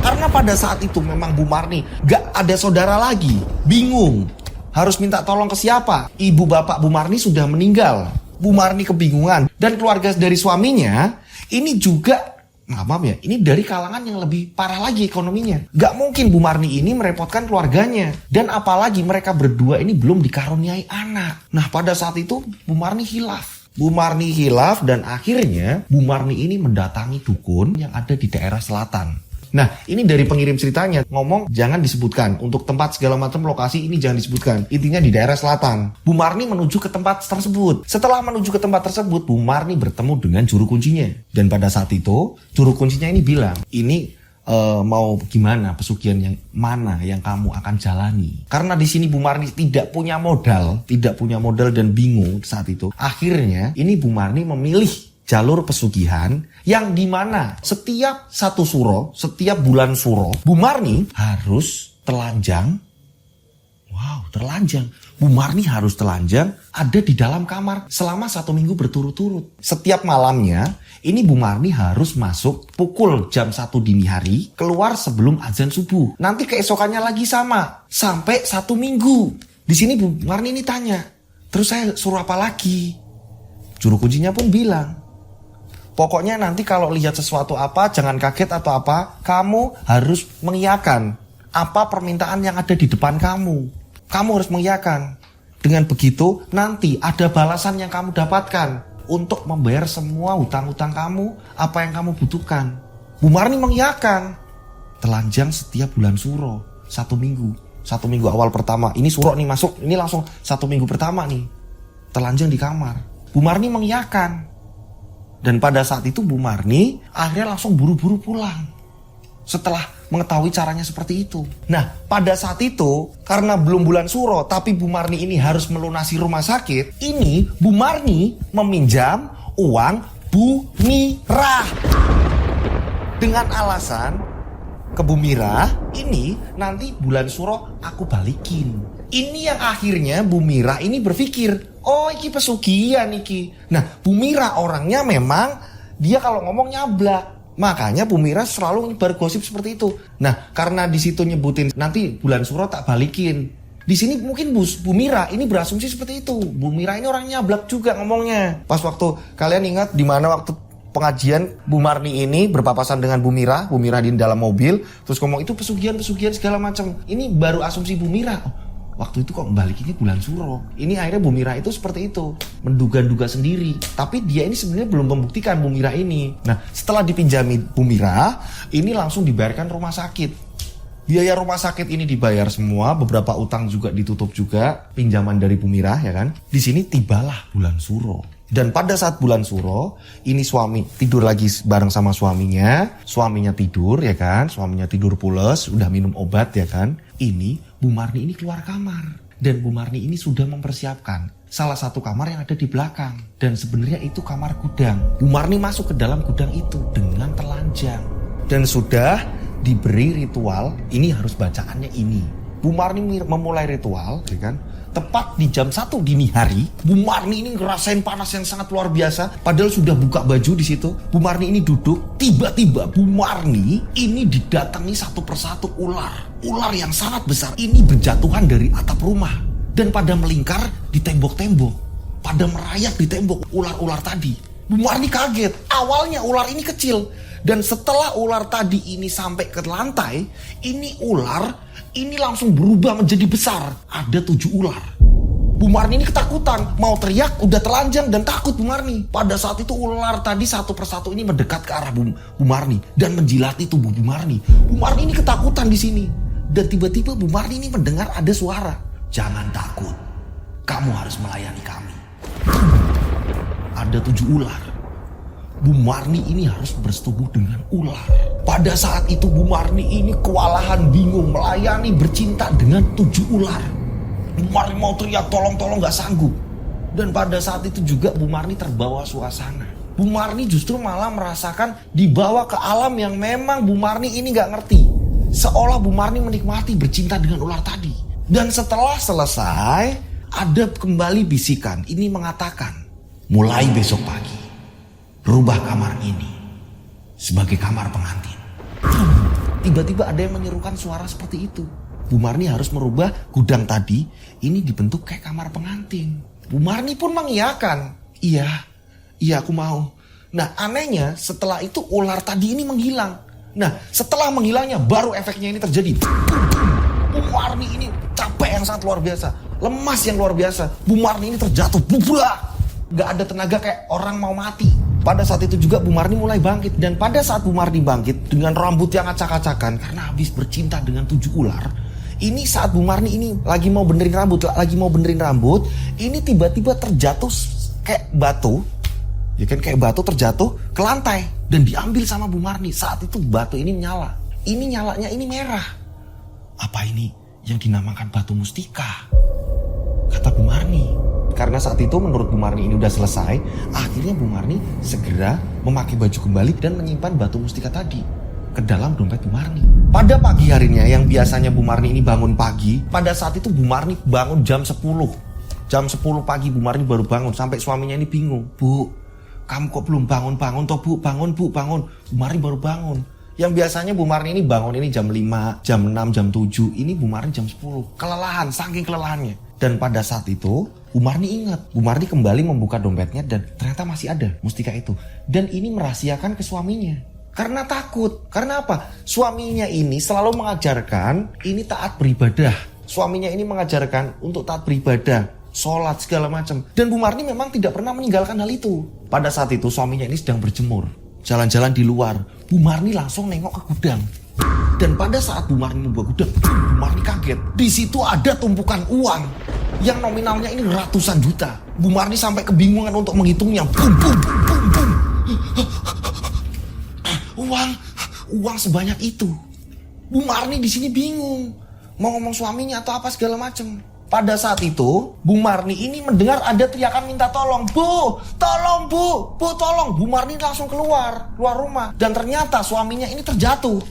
Karena pada saat itu memang Bu Marni gak ada saudara lagi, bingung. Harus minta tolong ke siapa? Ibu bapak Bu Marni sudah meninggal. Bu Marni kebingungan. Dan keluarga dari suaminya ini juga, maaf ya, ini dari kalangan yang lebih parah lagi ekonominya. Gak mungkin Bu Marni ini merepotkan keluarganya. Dan apalagi mereka berdua ini belum dikaruniai anak. Nah pada saat itu Bu Marni hilaf. Bu Marni hilaf dan akhirnya Bu Marni ini mendatangi dukun yang ada di daerah selatan. Nah ini dari pengirim ceritanya ngomong jangan disebutkan. Untuk tempat segala macam lokasi ini jangan disebutkan. Intinya di daerah selatan. Bu Marni menuju ke tempat tersebut. Setelah menuju ke tempat tersebut, Bu Marni bertemu dengan juru kuncinya. Dan pada saat itu juru kuncinya ini bilang, ini mau gimana pesugihan yang mana yang kamu akan jalani. Karena di sini Bu Marni tidak punya modal dan bingung saat itu. Akhirnya ini Bu Marni memilih jalur pesugihan yang dimana setiap satu suro, setiap bulan suro, Bu Marni harus telanjang. Wow, telanjang. Bu Marni harus telanjang ada di dalam kamar selama 1 minggu berturut-turut. Setiap malamnya, ini Bu Marni harus masuk pukul jam 1 dini hari, keluar sebelum azan subuh. Nanti keesokannya lagi sama, sampai 1 minggu. Di sini Bu Marni ini tanya, terus saya suruh apa lagi? Juru kuncinya pun bilang, pokoknya nanti kalau lihat sesuatu apa, jangan kaget atau apa, kamu harus mengiyakan apa permintaan yang ada di depan kamu. Kamu harus mengiyakan. Dengan begitu, nanti ada balasan yang kamu dapatkan untuk membayar semua hutang-hutang kamu, apa yang kamu butuhkan. Bu Marni mengiyakan. Telanjang setiap bulan suro, 1 minggu. 1 minggu awal pertama. Ini suro nih masuk, ini langsung 1 minggu pertama nih. Telanjang di kamar. Bu Marni mengiyakan. Dan pada saat itu Bu Marni akhirnya langsung buru-buru pulang. Setelah mengetahui caranya seperti itu. Nah pada saat itu karena belum bulan suro tapi Bu Marni ini harus melunasi rumah sakit. Ini Bu Marni meminjam uang Bu Mira. Dengan alasan ke Bu Mira ini nanti bulan suro aku balikin. Ini yang akhirnya Bu Mira ini berpikir, oh iki pesugihan iki. Nah Bu Mira orangnya memang dia kalau ngomong nyablak. Makanya Bu Mira selalu bergosip seperti itu. Nah karena di situ nyebutin nanti bulan suro tak balikin. Di sini mungkin Bu Mira ini berasumsi seperti itu. Bu Mira ini orangnya nyablak juga ngomongnya. Pas waktu kalian ingat di mana waktu pengajian Bu Marni ini berpapasan dengan Bu Mira di dalam mobil, terus ngomong itu pesugihan segala macam. Ini baru asumsi Bu Mira. Waktu itu kok balikinnya bulan suro. Ini akhirnya Bu Mira itu seperti itu. Menduga-duga sendiri. Tapi dia ini sebenarnya belum membuktikan Bu Mira ini. Nah setelah dipinjami Bu Mira, ini langsung dibayarkan rumah sakit. Biaya rumah sakit ini dibayar semua, beberapa utang juga ditutup juga, pinjaman dari Bu Mirah ya kan. Di sini tibalah bulan Suro. Dan pada saat bulan Suro, ini suami tidur lagi bareng sama suaminya tidur ya kan, suaminya tidur pules, udah minum obat ya kan. Ini Bu Marni ini keluar kamar. Dan Bu Marni ini sudah mempersiapkan salah satu kamar yang ada di belakang. Dan sebenarnya itu kamar gudang. Bu Marni masuk ke dalam gudang itu dengan telanjang. Dan sudah diberi ritual, ini harus bacaannya ini. Bu Marni memulai ritual, ya kan? Tepat di jam 1 dini hari, Bu Marni ini ngerasain panas yang sangat luar biasa. Padahal sudah buka baju di situ. Bu Marni ini duduk, tiba-tiba Bu Marni ini didatangi satu persatu ular. Ular yang sangat besar ini berjatuhan dari atap rumah. Dan pada melingkar di tembok-tembok. Pada merayap di tembok ular-ular tadi. Bu Marni kaget, awalnya ular ini kecil. Dan setelah ular tadi ini sampai ke lantai, ini ular ini langsung berubah menjadi besar. Ada 7 ular. Bu Marni ini ketakutan, mau teriak, udah telanjang dan takut Bu Marni. Pada saat itu ular tadi satu persatu ini mendekat ke arah Bu Marni dan menjilati tubuh Bu Marni. Bu Marni ini ketakutan di sini. Dan tiba-tiba Bu Marni ini mendengar ada suara. Jangan takut, kamu harus melayani kami. Ada 7 ular. Bu Marni ini harus bersetubuh dengan ular. Pada saat itu Bu Marni ini kewalahan, bingung, melayani, bercinta dengan 7 ular. Bu Marni mau teriak tolong-tolong gak sanggup. Dan pada saat itu juga Bu Marni terbawa suasana. Bu Marni justru malah merasakan dibawa ke alam yang memang Bu Marni ini gak ngerti. Seolah Bu Marni menikmati bercinta dengan ular tadi. Dan setelah selesai, ada kembali bisikan. Ini mengatakan, mulai besok pagi, rubah kamar ini sebagai kamar pengantin. Tiba-tiba ada yang menyerukan suara seperti itu. Bu Marni harus merubah gudang tadi, ini dibentuk kayak kamar pengantin. Bu Marni pun mengiyakan. Iya aku mau. Nah anehnya setelah itu ular tadi ini menghilang. Nah setelah menghilangnya baru efeknya ini terjadi. Bu Marni ini capek yang sangat luar biasa. Lemas yang luar biasa. Bu Marni ini terjatuh. Gak ada tenaga kayak orang mau mati. Pada saat itu juga Bu Marni mulai bangkit. Dan pada saat Bu Marni bangkit dengan rambut yang acak-acakan karena habis bercinta dengan 7 ular. Ini saat Bu Marni ini lagi mau benerin rambut, ini tiba-tiba terjatuh kayak batu. Ya kan kayak batu terjatuh ke lantai dan diambil sama Bu Marni. Saat itu batu ini nyala. Ini nyalanya ini merah. Apa ini yang dinamakan batu mustika? Kata Bu Marni. Karena saat itu menurut Bu Marni ini udah selesai, akhirnya Bu Marni segera memakai baju kembali dan menyimpan batu mustika tadi ke dalam dompet Bu Marni. Pada pagi harinya yang biasanya Bu Marni ini bangun pagi, pada saat itu Bu Marni bangun jam 10. Jam 10 pagi Bu Marni baru bangun, sampai suaminya ini bingung. Bu, kamu kok belum bangun-bangun toh Bu? Bangun Bu, bangun. Bu Marni baru bangun. Yang biasanya Bu Marni ini bangun ini jam 5, jam 6, jam 7. Ini Bu Marni jam 10. Kelelahan, saking kelelahannya. Dan pada saat itu Bu Marni ingat, Bu Marni kembali membuka dompetnya dan ternyata masih ada mustika itu. Dan ini merahasiakan ke suaminya. Karena takut. Karena apa? Suaminya ini selalu mengajarkan ini taat beribadah. Suaminya ini mengajarkan untuk taat beribadah, sholat segala macam. Dan Bu Marni memang tidak pernah meninggalkan hal itu. Pada saat itu suaminya ini sedang berjemur, jalan-jalan di luar. Bu Marni langsung nengok ke gudang. Dan pada saat Bu Marni membuka gudang, Bu Marni kaget. Di situ ada tumpukan uang yang nominalnya ini ratusan juta. Bu Marni sampai kebingungan untuk menghitungnya. Uang sebanyak itu. Bu Marni di sini bingung mau ngomong suaminya atau apa segala macam. Pada saat itu Bu Marni ini mendengar ada teriakan minta tolong. Bu, tolong Bu, tolong. Bu Marni langsung keluar rumah. Dan ternyata suaminya ini terjatuh.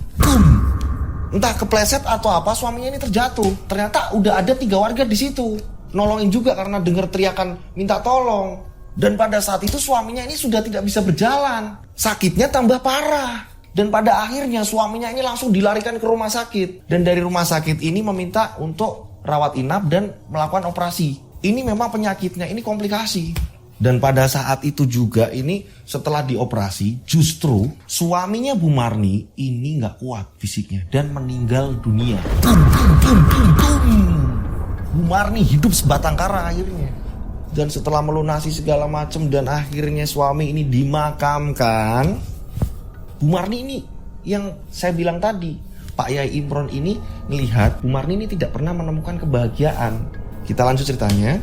Entah kepleset atau apa, suaminya ini terjatuh. Ternyata udah ada 3 warga di situ nolongin juga karena dengar teriakan minta tolong. Dan pada saat itu suaminya ini sudah tidak bisa berjalan. Sakitnya tambah parah. Dan pada akhirnya suaminya ini langsung dilarikan ke rumah sakit. Dan dari rumah sakit ini meminta untuk rawat inap dan melakukan operasi. Ini memang penyakitnya ini komplikasi. Dan pada saat itu juga ini setelah dioperasi, justru suaminya Bu Marni ini gak kuat fisiknya dan meninggal dunia. Bu Marni hidup sebatang kara akhirnya. Dan setelah melunasi segala macam dan akhirnya suami ini dimakamkan, Bu Marni ini yang saya bilang tadi, Pak Yai Imron ini melihat Bu Marni ini tidak pernah menemukan kebahagiaan. Kita lanjut ceritanya.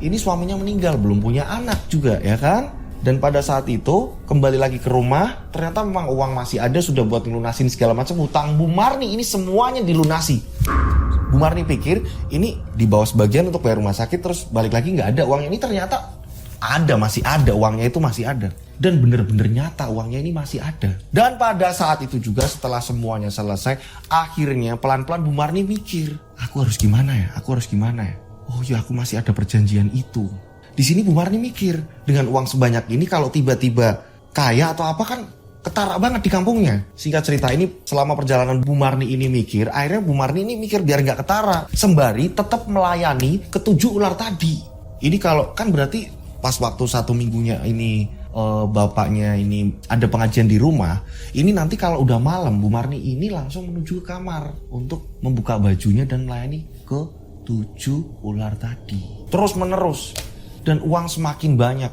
Ini suaminya meninggal, belum punya anak juga ya kan. Dan pada saat itu kembali lagi ke rumah, ternyata memang uang masih ada, sudah buat ngelunasin segala macam hutang Bu Marni ini semuanya dilunasi. Bu Marni pikir ini dibawa sebagian untuk bayar rumah sakit, terus balik lagi nggak ada uangnya. Ini ternyata ada, masih ada, uangnya itu masih ada. Dan bener-bener nyata uangnya ini masih ada. Dan pada saat itu juga setelah semuanya selesai, akhirnya pelan-pelan Bu Marni mikir, aku harus gimana ya, aku harus gimana ya. Oh ya, aku masih ada perjanjian itu. Di sini Bu Marni mikir, dengan uang sebanyak ini kalau tiba-tiba kaya atau apa kan ketara banget di kampungnya. Singkat cerita ini selama perjalanan Bu Marni ini mikir, akhirnya Bu Marni ini mikir biar nggak ketara, sembari tetap melayani ketujuh ular tadi. Ini kalau kan berarti pas waktu 1 minggunya ini bapaknya ini ada pengajian di rumah, ini nanti kalau udah malam Bu Marni ini langsung menuju ke kamar untuk membuka bajunya dan melayani ke 7 ular tadi. Terus menerus. Dan uang semakin banyak,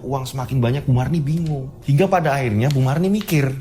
Bu Marni bingung. Hingga pada akhirnya Bu Marni mikir,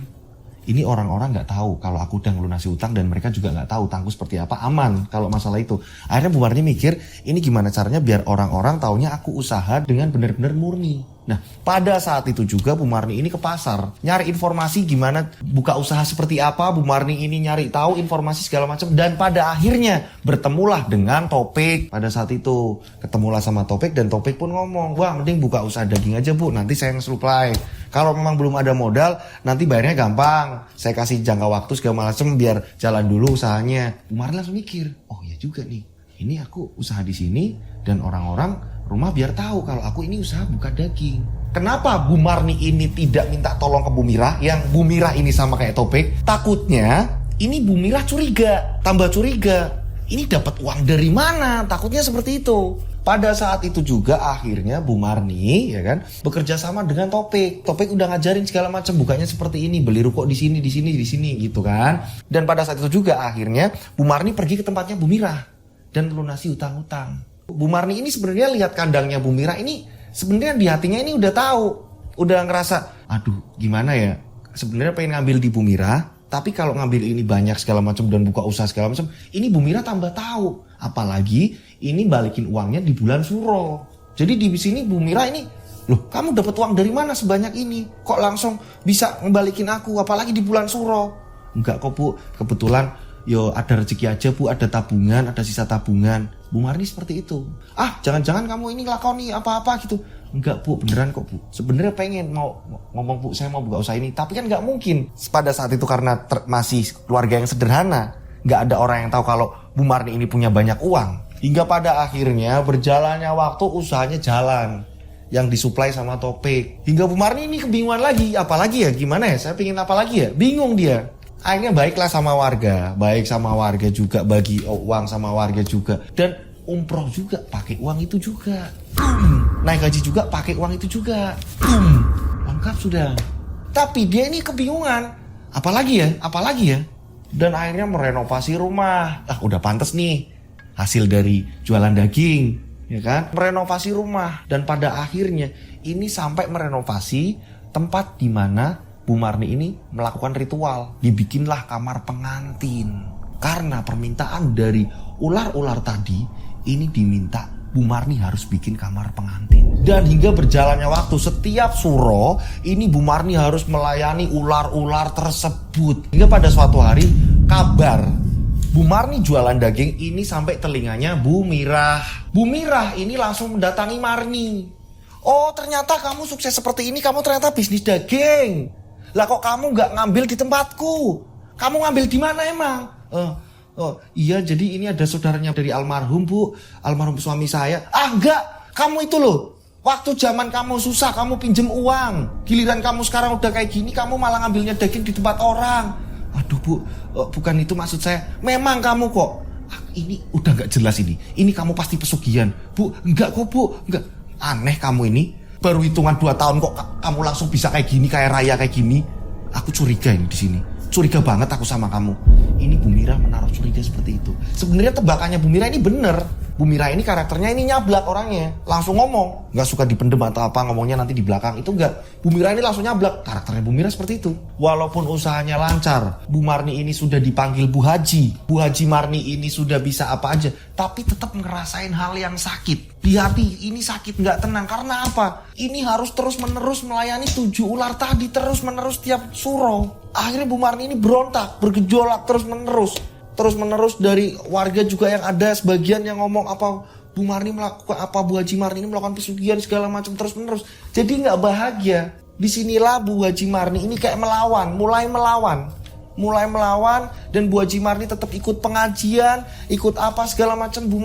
ini orang-orang gak tahu kalau aku udah ngelunasi utang dan mereka juga gak tahu utangku seperti apa, aman kalau masalah itu. Akhirnya Bu Marni mikir, ini gimana caranya biar orang-orang taunya aku usaha dengan benar-benar murni. Nah, pada saat itu juga Bu Marni ini ke pasar, nyari informasi gimana buka usaha seperti apa. Bu Marni ini nyari tahu informasi segala macam, dan pada akhirnya bertemulah dengan Topik. Pada saat itu ketemulah sama Topik, dan Topik pun ngomong, wah mending buka usaha daging aja Bu, nanti saya nge-supply. Kalau memang belum ada modal, nanti bayarnya gampang, saya kasih jangka waktu segala macam biar jalan dulu usahanya. Bu Marni langsung mikir, oh ya juga nih, ini aku usaha di sini dan orang-orang rumah biar tahu kalau aku ini usaha buka daging. Kenapa Bu Marni ini tidak minta tolong ke Bu Mirah, yang Bu Mirah ini sama kayak Topik? Takutnya ini Bu Mirah curiga, tambah curiga. Ini dapat uang dari mana? Takutnya seperti itu. Pada saat itu juga akhirnya Bu Marni ya kan bekerja sama dengan Topik. Topik udah ngajarin segala macam, bukanya seperti ini, beli ruko di sini gitu kan. Dan pada saat itu juga akhirnya Bu Marni pergi ke tempatnya Bu Mirah dan melunasi utang-utang. Bu Marni ini sebenarnya lihat kandangnya Bu Mirah ini, sebenarnya di hatinya ini udah tahu, udah ngerasa, aduh gimana ya, sebenarnya pengen ngambil di Bu Mirah, tapi kalau ngambil ini banyak segala macam dan buka usaha segala macam, ini Bu Mirah tambah tahu, apalagi ini balikin uangnya di bulan Suro. Jadi di sini Bu Mirah ini, loh kamu dapat uang dari mana sebanyak ini? Kok langsung bisa ngebalikin aku, apalagi di bulan Suro? Enggak kok Bu, kebetulan yo ada rezeki aja Bu, ada tabungan, ada sisa tabungan. Bu Marni seperti itu. Ah, jangan-jangan kamu ini ngelakoni apa-apa gitu. Enggak Bu, beneran kok Bu. Sebenarnya pengen mau ngomong Bu, saya mau buka usaha ini, tapi kan nggak mungkin. Pada saat itu karena masih keluarga yang sederhana, nggak ada orang yang tahu kalau Bu Marni ini punya banyak uang. Hingga pada akhirnya berjalannya waktu usahanya jalan, yang disuplai sama Topik. Hingga Bu Marni ini kebingungan lagi, apalagi ya, gimana ya? Saya pengen apa lagi ya? Bingung dia. Akhirnya baiklah sama warga, baik sama warga juga, bagi uang sama warga juga, dan umroh juga pakai uang itu juga, naik haji juga pakai uang itu juga, lengkap sudah. Tapi dia ini kebingungan, apalagi ya, dan akhirnya merenovasi rumah. Udah pantas nih hasil dari jualan daging, ya kan? Merenovasi rumah, dan pada akhirnya ini sampai merenovasi tempat di mana Bu Marni ini melakukan ritual. Dibikinlah kamar pengantin. Karena permintaan dari ular-ular tadi, ini diminta Bu Marni harus bikin kamar pengantin. Dan hingga berjalannya waktu, setiap suro, ini Bu Marni harus melayani ular-ular tersebut. Hingga pada suatu hari, kabar Bu Marni jualan daging ini sampai telinganya Bu Mirah. Bu Mirah ini langsung mendatangi Marni. Oh ternyata kamu sukses seperti ini, kamu ternyata bisnis daging. Lah kok kamu nggak ngambil di tempatku? Kamu ngambil di mana emang? Iya jadi ini ada saudaranya dari almarhum Bu, almarhum suami saya. Enggak, kamu itu loh. Waktu zaman kamu susah, kamu pinjem uang. Giliran kamu sekarang udah kayak gini, kamu malah ngambilnya daging di tempat orang. Aduh Bu, bukan itu maksud saya. Memang kamu kok. Ini udah nggak jelas ini. Ini kamu pasti pesugihan. Bu, enggak kok Bu, enggak. Aneh kamu ini. Baru hitungan 2 tahun kok kamu langsung bisa kayak gini, kayak raya kayak gini. Aku curiga ini di sini. Curiga banget aku sama kamu. Ini Bu Mirah menaruh curiga seperti itu. Sebenarnya tebakannya Bu Mirah ini bener. Bu Mira ini karakternya ini nyablak orangnya, langsung ngomong, nggak suka dipendem atau apa, ngomongnya nanti di belakang, itu nggak. Bu Mira ini langsung nyablak, karakternya Bu Mira seperti itu. Walaupun usahanya lancar, Bu Marni ini sudah dipanggil Bu Haji Marni ini sudah bisa apa aja, tapi tetap ngerasain hal yang sakit. Di hati ini sakit, nggak tenang, karena apa? Ini harus terus-menerus melayani 7 ular tadi, terus-menerus tiap surau. Akhirnya Bu Marni ini berontak, bergejolak terus-menerus dari warga juga yang ada sebagian yang ngomong apa Bu Marni melakukan apa, Bu Haji Marni ini melakukan pesugihan segala macam terus-menerus. Jadi nggak bahagia. Disinilah Bu Haji Marni ini kayak mulai melawan dan Bu Haji Marni tetap ikut pengajian, ikut apa segala macam. Bu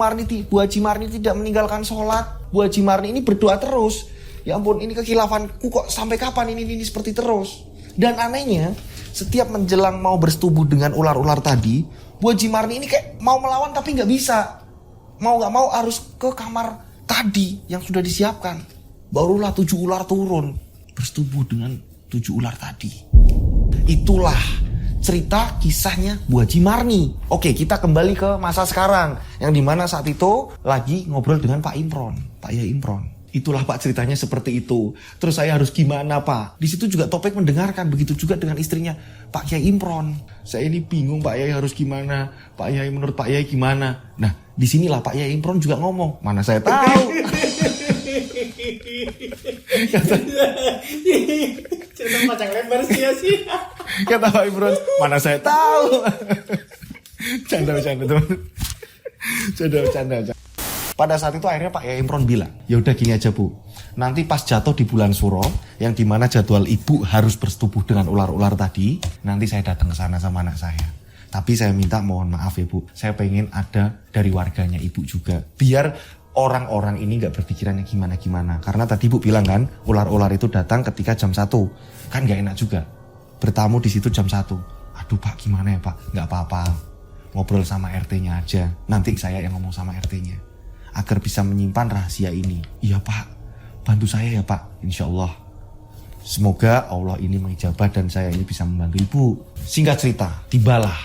Haji Marni tidak meninggalkan sholat. Bu Haji Marni ini berdoa terus. Ya ampun, ini kekhilafanku kok sampai kapan ini seperti terus. Dan anehnya, setiap menjelang mau bersetubuh dengan ular-ular tadi, Bu Haji Marni ini kayak mau melawan tapi nggak bisa. Mau nggak mau harus ke kamar tadi yang sudah disiapkan. Barulah 7 ular turun bersetubuh dengan 7 ular tadi. Itulah cerita kisahnya Bu Haji Marni. Oke, kita kembali ke masa sekarang, yang dimana saat itu lagi ngobrol dengan Pak Yai Imron. Itulah Pak ceritanya seperti itu. Terus saya harus gimana Pak? Di situ juga Topik mendengarkan, begitu juga dengan istrinya Pak Yai Imron. Saya ini bingung Pak Yai harus gimana? Pak Yai, menurut Pak Yai gimana? Nah, disinilah Pak Yai Imron juga ngomong, mana saya tahu. Cerita panjang lebar sih. Kata Pak Imron, mana saya tahu. Canda teman. Canda. Pada saat itu akhirnya Pak Yai Imron bilang, ya udah gini aja Bu, nanti pas jatuh di bulan Suro, yang dimana jadwal ibu harus bersetubuh dengan ular-ular tadi, nanti saya datang ke sana sama anak saya. Tapi saya minta mohon maaf ya Bu, saya pengen ada dari warganya ibu juga, biar orang-orang ini nggak berpikirannya gimana-gimana. Karena tadi Bu bilang kan, ular-ular itu datang ketika jam 1, kan nggak enak juga. Bertamu di situ jam 1. Aduh Pak, gimana ya Pak? Nggak apa-apa, ngobrol sama RT-nya aja. Nanti saya yang ngomong sama RT-nya, agar bisa menyimpan rahasia ini. Iya Pak, bantu saya ya Pak, insya Allah. Semoga Allah ini mengijabah dan saya ini bisa membantu ibu. Singkat cerita, tibalah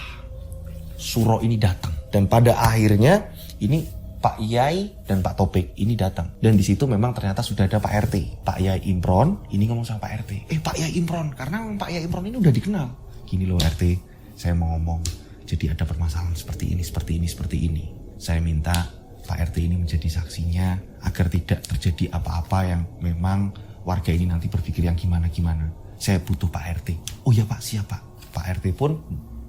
Suro ini datang. Dan pada akhirnya ini Pak Yai dan Pak Topik ini datang. Dan di situ memang ternyata sudah ada Pak RT. Pak Yai Imron ini ngomong sama Pak RT. Pak Yai Imron, karena Pak Yai Imron ini udah dikenal. Gini loh RT, saya mau ngomong. Jadi ada permasalahan seperti ini. Saya minta Pak RT ini menjadi saksinya agar tidak terjadi apa-apa yang memang warga ini nanti berpikir yang gimana-gimana. Saya butuh Pak RT. Oh ya Pak, siap Pak. Pak RT pun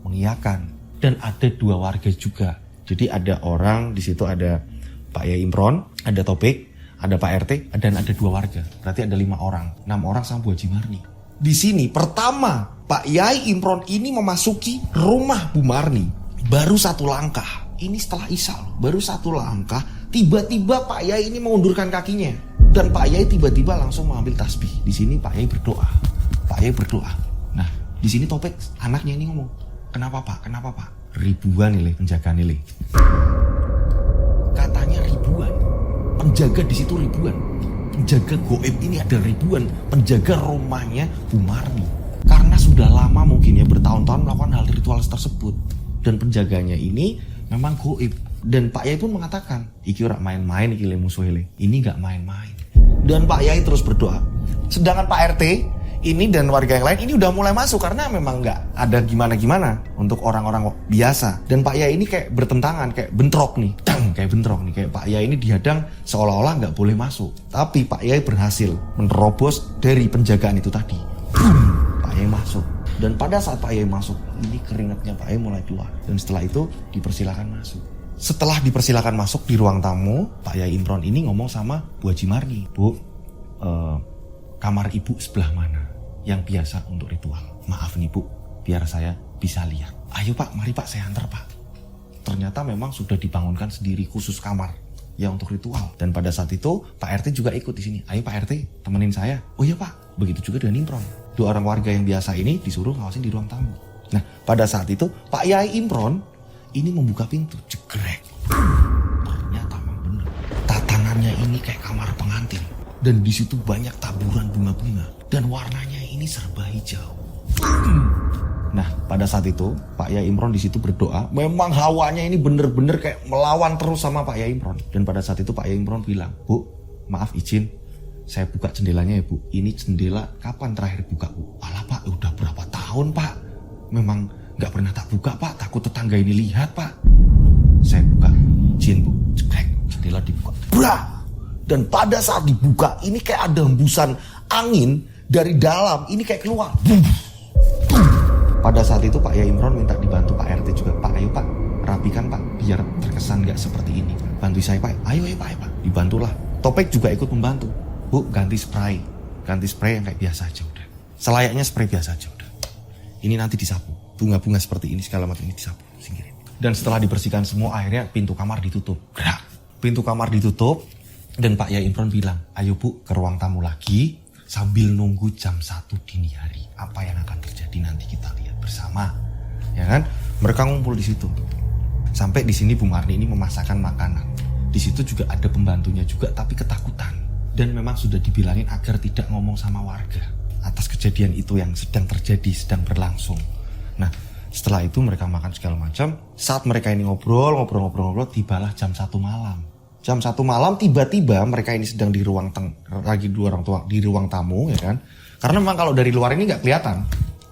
mengiyakan. Dan ada 2 warga juga. Jadi ada orang di situ, ada Pak Yai Imron, ada Topik, ada Pak RT, dan ada 2 warga. Berarti ada 5 orang. 6 orang sama Bu Haji Marni. Di sini pertama Pak Yai Imron ini memasuki rumah Bu Marni. Baru 1 langkah. Ini setelah Isya loh, baru 1 langkah, tiba-tiba Pak Yai ini mengundurkan kakinya. Dan Pak Yai tiba-tiba langsung mengambil tasbih. Di sini Pak Yai berdoa. Nah, di sini Topik anaknya ini ngomong, kenapa Pak? Ribuan nih penjaga nih. Katanya ribuan. Penjaga di situ ribuan. Penjaga goib ini ada ribuan. Penjaga rumahnya Bu Marni. Karena sudah lama mungkin ya, bertahun-tahun melakukan hal ritual tersebut. Dan penjaganya ini memang goib. Dan Pak Yai pun mengatakan, iki ora main-main iki le musuh ele. Ini gak main-main. Dan Pak Yai terus berdoa. Sedangkan Pak RT ini dan warga yang lain ini udah mulai masuk karena memang gak ada gimana-gimana untuk orang-orang biasa. Dan Pak Yai ini kayak bertentangan, kayak bentrok nih. Kayak Pak Yai ini dihadang seolah-olah gak boleh masuk. Tapi Pak Yai berhasil menerobos dari penjagaan itu tadi. Pak Yai masuk. Dan pada saat Pak Yai masuk, ini keringatnya Pak Yai mulai keluar. Dan setelah itu dipersilakan masuk. Setelah dipersilakan masuk di ruang tamu, Pak Yai Imron ini ngomong sama Bu Haji Marni. Bu, kamar ibu sebelah mana yang biasa untuk ritual? Maaf nih Bu, biar saya bisa lihat. Ayo Pak, mari Pak, saya antar Pak. Ternyata memang sudah dibangunkan sendiri khusus kamar ya untuk ritual. Dan pada saat itu Pak RT juga ikut di sini. Ayo Pak RT, temenin saya. Oh iya Pak. Begitu juga dengan Imron. 2 orang warga yang biasa ini disuruh ngawasin di ruang tamu. Nah, pada saat itu Pak Yai Imron ini membuka pintu, jegrek. Ternyata memang benar. Tatanannya ini kayak kamar pengantin. Dan di situ banyak taburan bunga-bunga. Dan warnanya ini serba hijau. Nah, pada saat itu Pak Yai Imron di situ berdoa. Memang hawanya ini bener-bener kayak melawan terus sama Pak Yai Imron. Dan pada saat itu Pak Yai Imron bilang, "Bu, maaf izin, saya buka jendelanya ya Bu. Ini jendela kapan terakhir buka Bu?" "Alah Pak, udah berapa tahun Pak? Memang gak pernah tak buka Pak, takut tetangga ini lihat Pak." "Saya buka, izin Bu." Cekrek, jendela dibuka. Brak! Dan pada saat dibuka, ini kayak ada hembusan angin dari dalam. Ini kayak keluar. Bum! Pada saat itu Pak Yai Imron minta dibantu Pak RT juga. "Pak, ayo Pak, rapikan Pak, biar terkesan gak seperti ini. Bantu saya Pak." "Ayo Pak, ayo Pak." Dibantulah. Topik juga ikut membantu. "Bu, ganti spray yang kayak biasa aja udah. Selayaknya spray biasa aja udah. Ini nanti disapu. Bunga-bunga seperti ini segala macam ini disapu, singkirin." Dan setelah dibersihkan semua, akhirnya pintu kamar ditutup. Gerak. Pintu kamar ditutup dan Pak Yai Imron bilang, "Ayo Bu, ke ruang tamu lagi sambil nunggu jam 1 dini hari. Apa yang akan terjadi nanti kita lihat bersama." Ya kan? Mereka ngumpul di situ. Sampai di sini Bu Marni ini memasakkan makanan. Di situ juga ada pembantunya juga tapi ketakutan. Dan memang sudah dibilangin agar tidak ngomong sama warga atas kejadian itu yang sedang terjadi, sedang berlangsung. Nah, setelah itu mereka makan segala macam. Saat mereka ini ngobrol, tibalah jam 1 malam. Jam 1 malam tiba-tiba mereka ini sedang di ruang di ruang tamu, ya kan? Karena memang kalau dari luar ini nggak kelihatan.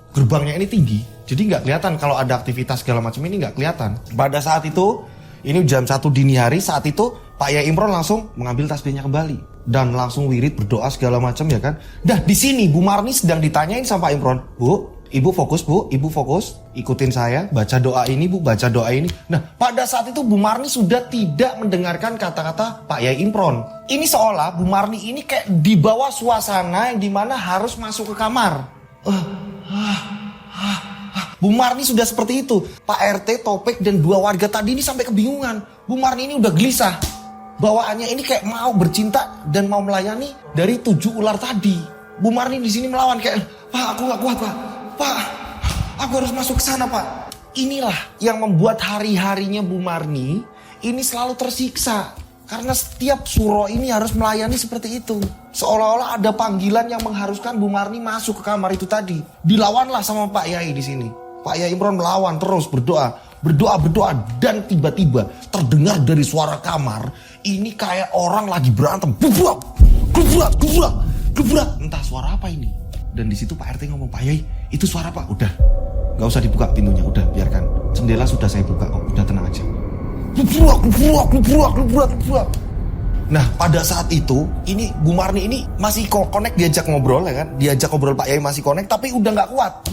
Gerbangnya ini tinggi, jadi nggak kelihatan kalau ada aktivitas segala macam ini nggak kelihatan. Pada saat itu, ini jam 1 dini hari, saat itu Pak Yai Imron langsung mengambil tasbihnya kembali dan langsung wirid berdoa segala macam, ya kan? Dah di sini Bu Marni sedang ditanyain sama Pak Imron, "Bu, Ibu fokus Bu, Ibu fokus, ikutin saya, baca doa ini Bu, baca doa ini." Nah, pada saat itu Bu Marni sudah tidak mendengarkan kata-kata Pak Yai Imron. Ini seolah Bu Marni ini kayak dibawa suasana yang dimana harus masuk ke kamar. Bu Marni sudah seperti itu. Pak RT, Topik, dan 2 warga tadi ini sampai kebingungan. Bu Marni ini udah gelisah. Bawaannya ini kayak mau bercinta dan mau melayani dari 7 ular tadi. Bu Marni di sini melawan kayak, "Pak, aku gak kuat Pak. Pak, aku harus masuk ke sana Pak." Inilah yang membuat hari-harinya Bu Marni ini selalu tersiksa. Karena setiap suro ini harus melayani seperti itu. Seolah-olah ada panggilan yang mengharuskan Bu Marni masuk ke kamar itu tadi. Dilawanlah sama Pak Yai di sini. Pak Yai Imron melawan terus berdoa. Dan tiba-tiba terdengar dari suara kamar. Ini kayak orang lagi berantem. Gebrak. Entah suara apa ini. Dan di situ Pak RT ngomong, "Pak Yai, itu suara Pak. Udah, gak usah dibuka pintunya. Udah, biarkan. Jendela sudah saya buka kok. Udah, tenang aja." Gebrak. Nah, pada saat itu, ini Bu Marni ini masih connect, diajak ngobrol, ya kan? Diajak ngobrol Pak Yai masih connect, tapi udah nggak kuat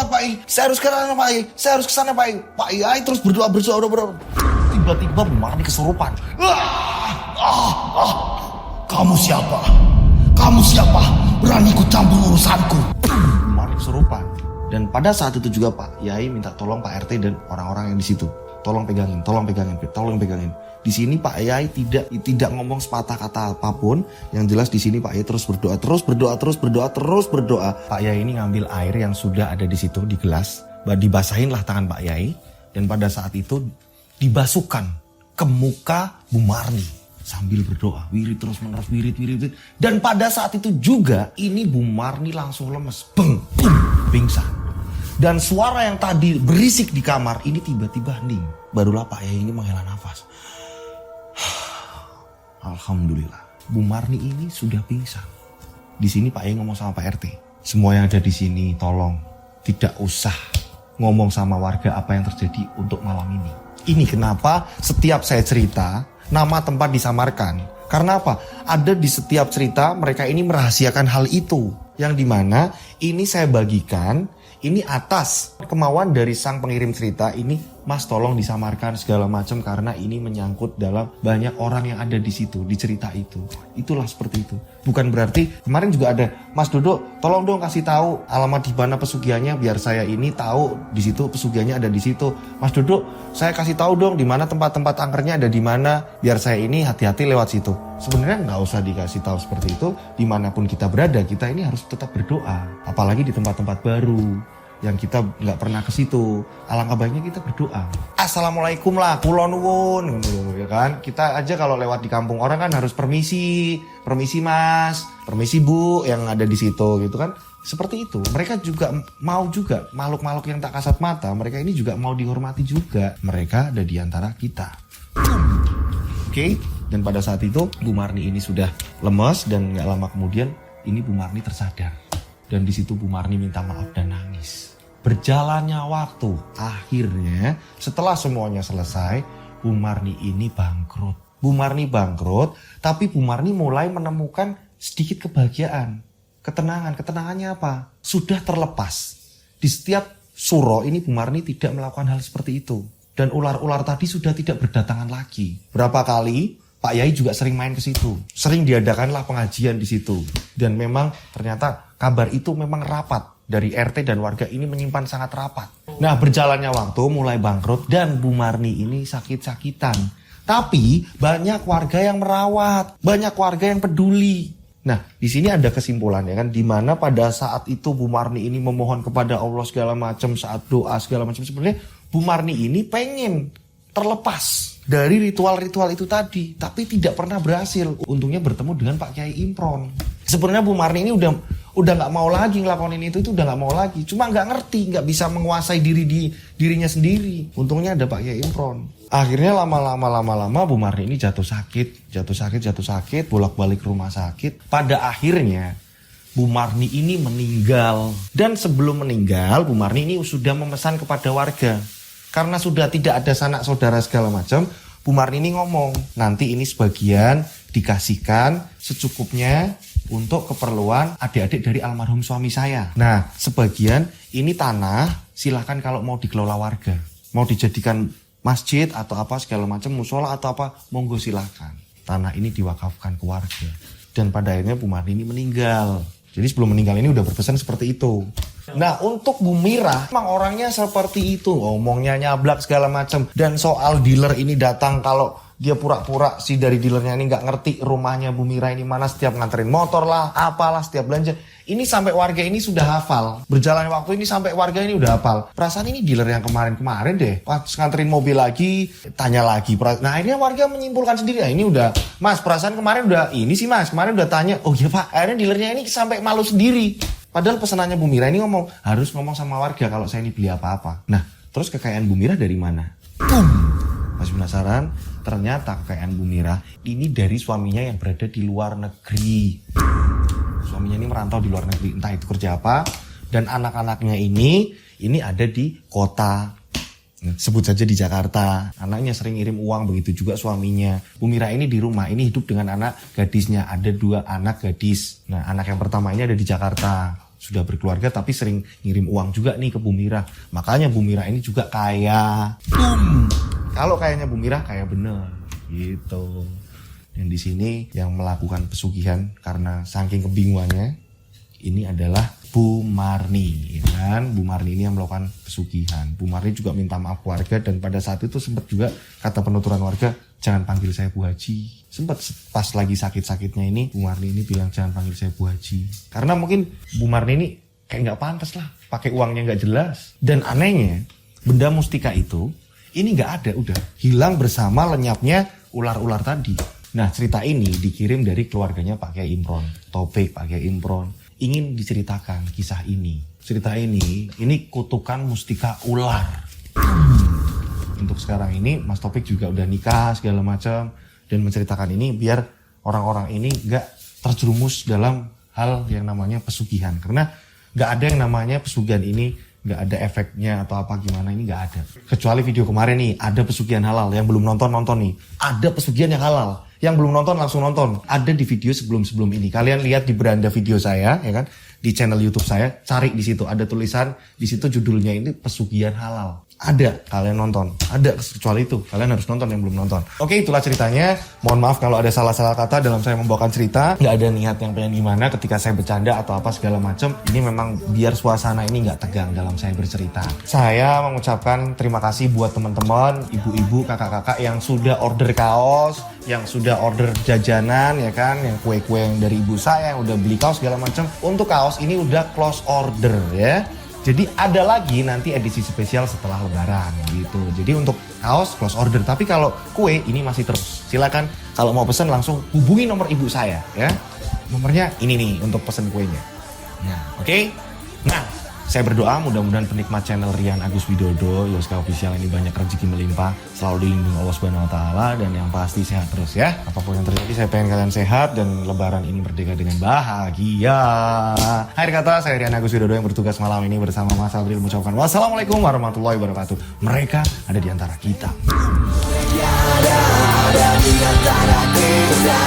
Pak Yai. "Saya harus ke sana Pak Yai. Saya harus ke sana Pak Yai." Pak Yai terus berdoa. Tiba-tiba Bu Marni kesurupan. Kamu siapa? Berani ikut campur urusanku?" Bu Marni kesurupan. Dan pada saat itu juga Pak Yai minta tolong Pak RT dan orang-orang yang di situ. Tolong pegangin. Di sini Pak Yai tidak ngomong sepatah kata apapun. Yang jelas di sini Pak Yai terus berdoa. Pak Yai ini ngambil air yang sudah ada di situ di gelas, dibasahin lah tangan Pak Yai, dan pada saat itu dibasuhkan ke muka Bu Marni sambil berdoa, wirid terus menerus, wirid. Dan pada saat itu juga ini Bu Marni langsung lemes, pingsan. Dan suara yang tadi berisik di kamar ini tiba-tiba hening. Barulah Pak Yai ini menghela nafas. Alhamdulillah, Bu Marni ini sudah pingsan. Di sini Pak Yai ngomong sama Pak RT, "Semua yang ada di sini tolong tidak usah ngomong sama warga apa yang terjadi untuk malam ini." Ini kenapa setiap saya cerita nama tempat disamarkan. Karena apa? Ada di setiap cerita mereka ini merahasiakan hal itu. Yang dimana ini saya bagikan, ini atas kemauan dari sang pengirim cerita ini, "Mas tolong disamarkan segala macam karena ini menyangkut dalam banyak orang yang ada di situ, di cerita itu." Itulah seperti itu. Bukan berarti kemarin juga ada, "Mas Dodo, tolong dong kasih tahu alamat di mana pesugihannya biar saya ini tahu di situ pesugihannya ada di situ. Mas Dodo, saya kasih tahu dong di mana tempat-tempat angkernya ada di mana biar saya ini hati-hati lewat situ." Sebenarnya nggak usah dikasih tahu seperti itu. Dimanapun kita berada, kita ini harus tetap berdoa. Apalagi di tempat-tempat baru yang kita nggak pernah ke situ, alangkah baiknya kita berdoa. "Assalamualaikum lah, kulon nuwun," ya kan? Kita aja kalau lewat di kampung orang kan harus permisi Mas, permisi Bu yang ada di situ gitu kan. Seperti itu. Mereka juga mau juga makhluk-makhluk yang tak kasat mata. Mereka ini juga mau dihormati juga. Mereka ada di antara kita. Oke. Dan pada saat itu Bu Marni ini sudah lemas dan gak lama kemudian ini Bu Marni tersadar. Dan di situ Bu Marni minta maaf dan nangis. Berjalannya waktu, akhirnya setelah semuanya selesai, Bu Marni ini bangkrut. Bu Marni bangkrut, tapi Bu Marni mulai menemukan sedikit kebahagiaan. Ketenangan. Ketenangannya apa? Sudah terlepas. Di setiap suro ini Bu Marni tidak melakukan hal seperti itu. Dan ular-ular tadi sudah tidak berdatangan lagi. Berapa kali Pak Yai juga sering main ke situ. Sering diadakanlah pengajian di situ. Dan memang ternyata kabar itu memang rapat. Dari RT dan warga ini menyimpan sangat rapat. Nah, berjalannya waktu mulai bangkrut dan Bu Marni ini sakit-sakitan. Tapi banyak warga yang merawat, banyak warga yang peduli. Nah, di sini ada kesimpulannya kan, di mana pada saat itu Bu Marni ini memohon kepada Allah segala macam, saat doa segala macam, sebenarnya Bu Marni ini pengen terlepas dari ritual-ritual itu tadi, tapi tidak pernah berhasil. Untungnya bertemu dengan Pak Kiai Imron. Sebenarnya Bu Marni ini udah nggak mau lagi ngelakonin itu udah nggak mau lagi. Cuma nggak ngerti, nggak bisa menguasai dirinya sendiri. Untungnya ada Pak Kiai Imron. Akhirnya lama-lama Bu Marni ini jatuh sakit, bolak-balik rumah sakit. Pada akhirnya Bu Marni ini meninggal. Dan sebelum meninggal, Bu Marni ini sudah memesan kepada warga. Karena sudah tidak ada sanak saudara segala macam, Bu Marni ini ngomong, nanti ini sebagian dikasihkan secukupnya untuk keperluan adik-adik dari almarhum suami saya. Nah, sebagian ini tanah, silakan kalau mau dikelola warga. Mau dijadikan masjid atau apa segala macam, musola atau apa, monggo silakan. Tanah ini diwakafkan ke warga. Dan pada akhirnya Bu Marni ini meninggal. Jadi sebelum meninggal ini udah berpesan seperti itu. Nah, untuk Bu Mira memang orangnya seperti itu, ngomongnya nyablak segala macam. Dan soal dealer ini datang, kalau dia pura-pura si dari dealernya ini nggak ngerti rumahnya Bu Mira ini mana, setiap nganterin motor lah, apalah, setiap belanja. Ini sampai warga ini sudah hafal. Berjalan waktu ini sampai warga ini udah hafal. Perasaan ini dealer yang kemarin-kemarin deh. Pas nganterin mobil lagi, tanya lagi. Nah, akhirnya warga menyimpulkan sendiri. Nah, ini udah, Mas, perasaan kemarin udah ini sih Mas. Kemarin udah tanya. Oh iya Pak, akhirnya dealernya ini sampai malu sendiri. Padahal pesanannya Bu Mira ini harus ngomong sama warga kalau saya ini beli apa-apa. Nah, terus kekayaan Bu Mira dari mana? Masih penasaran? Ternyata kekayaan Bu Mira ini dari suaminya yang berada di luar negeri. Suaminya ini merantau di luar negeri, entah itu kerja apa. Dan anak-anaknya ini ada di kota. Sebut saja di Jakarta. Anaknya sering ngirim uang, begitu juga suaminya. Bu Mira ini di rumah, ini hidup dengan anak gadisnya. Ada 2 anak gadis. Nah, anak yang pertama ini ada di Jakarta. Sudah berkeluarga tapi sering ngirim uang juga nih ke Bu Mira. Makanya Bu Mira ini juga kaya. Kalau kayaknya Bu Mira, kaya bener. Gitu. Dan di sini yang melakukan pesugihan karena saking kebingungannya, ini adalah Bu Marni, kan? Bu Marni ini yang melakukan pesugihan. Bu Marni juga minta maaf warga dan pada saat itu sempat juga kata penuturan warga, jangan panggil saya Bu Haji. Sempat pas lagi sakit-sakitnya ini, Bu Marni ini bilang jangan panggil saya Bu Haji. Karena mungkin Bu Marni ini kayak nggak pantas lah, pakai uangnya nggak jelas. Dan anehnya, benda mustika itu ini nggak ada, udah hilang bersama lenyapnya ular-ular tadi. Nah, cerita ini dikirim dari keluarganya Pak Kiai Imron, Taufik Pak Kiai Imron. Ingin diceritakan kisah ini. Cerita ini kutukan mustika ular. Untuk sekarang ini Mas Taufik juga udah nikah segala macam dan menceritakan ini biar orang-orang ini gak terjerumus dalam hal yang namanya pesugihan. Karena gak ada yang namanya pesugihan ini gak ada efeknya atau apa gimana, ini gak ada. Kecuali video kemarin nih, ada pesugihan halal. Yang belum nonton nih, ada pesugihan yang halal. Yang belum nonton langsung nonton. Ada di video sebelum ini. Kalian lihat di beranda video saya, ya kan? Di channel YouTube saya, cari di situ ada tulisan di situ judulnya ini pesugihan halal. Ada, kalian nonton. Ada, kecuali itu. Kalian harus nonton yang belum nonton. Oke, itulah ceritanya. Mohon maaf kalau ada salah-salah kata dalam saya membawakan cerita. Nggak ada niat yang pengen gimana ketika saya bercanda atau apa segala macam. Ini memang biar suasana ini nggak tegang dalam saya bercerita. Saya mengucapkan terima kasih buat teman-teman, ibu-ibu, kakak-kakak yang sudah order kaos, yang sudah order jajanan, ya kan, yang kue-kue yang dari ibu saya, yang udah beli kaos segala macam. Untuk kaos ini udah close order ya. Jadi ada lagi nanti edisi spesial setelah lebaran gitu. Jadi untuk kaos close order. Tapi kalau kue ini masih terus. Silakan kalau mau pesan langsung hubungi nomor ibu saya ya. Nomornya ini nih untuk pesan kuenya. Nah, oke. Nah, saya berdoa mudah-mudahan penikmat channel Rian Agus Widodo Yoska Official ini banyak rezeki melimpah, selalu dilindungi Allah Subhanahu wa taala, dan yang pasti sehat terus ya. Apapun yang terjadi saya pengen kalian sehat dan lebaran ini merdeka dengan bahagia. Akhir kata saya Rian Agus Widodo yang bertugas malam ini bersama Mas Adril mengucapkan wassalamualaikum warahmatullahi wabarakatuh. Mereka ada di antara kita. Mereka ada di antara kita.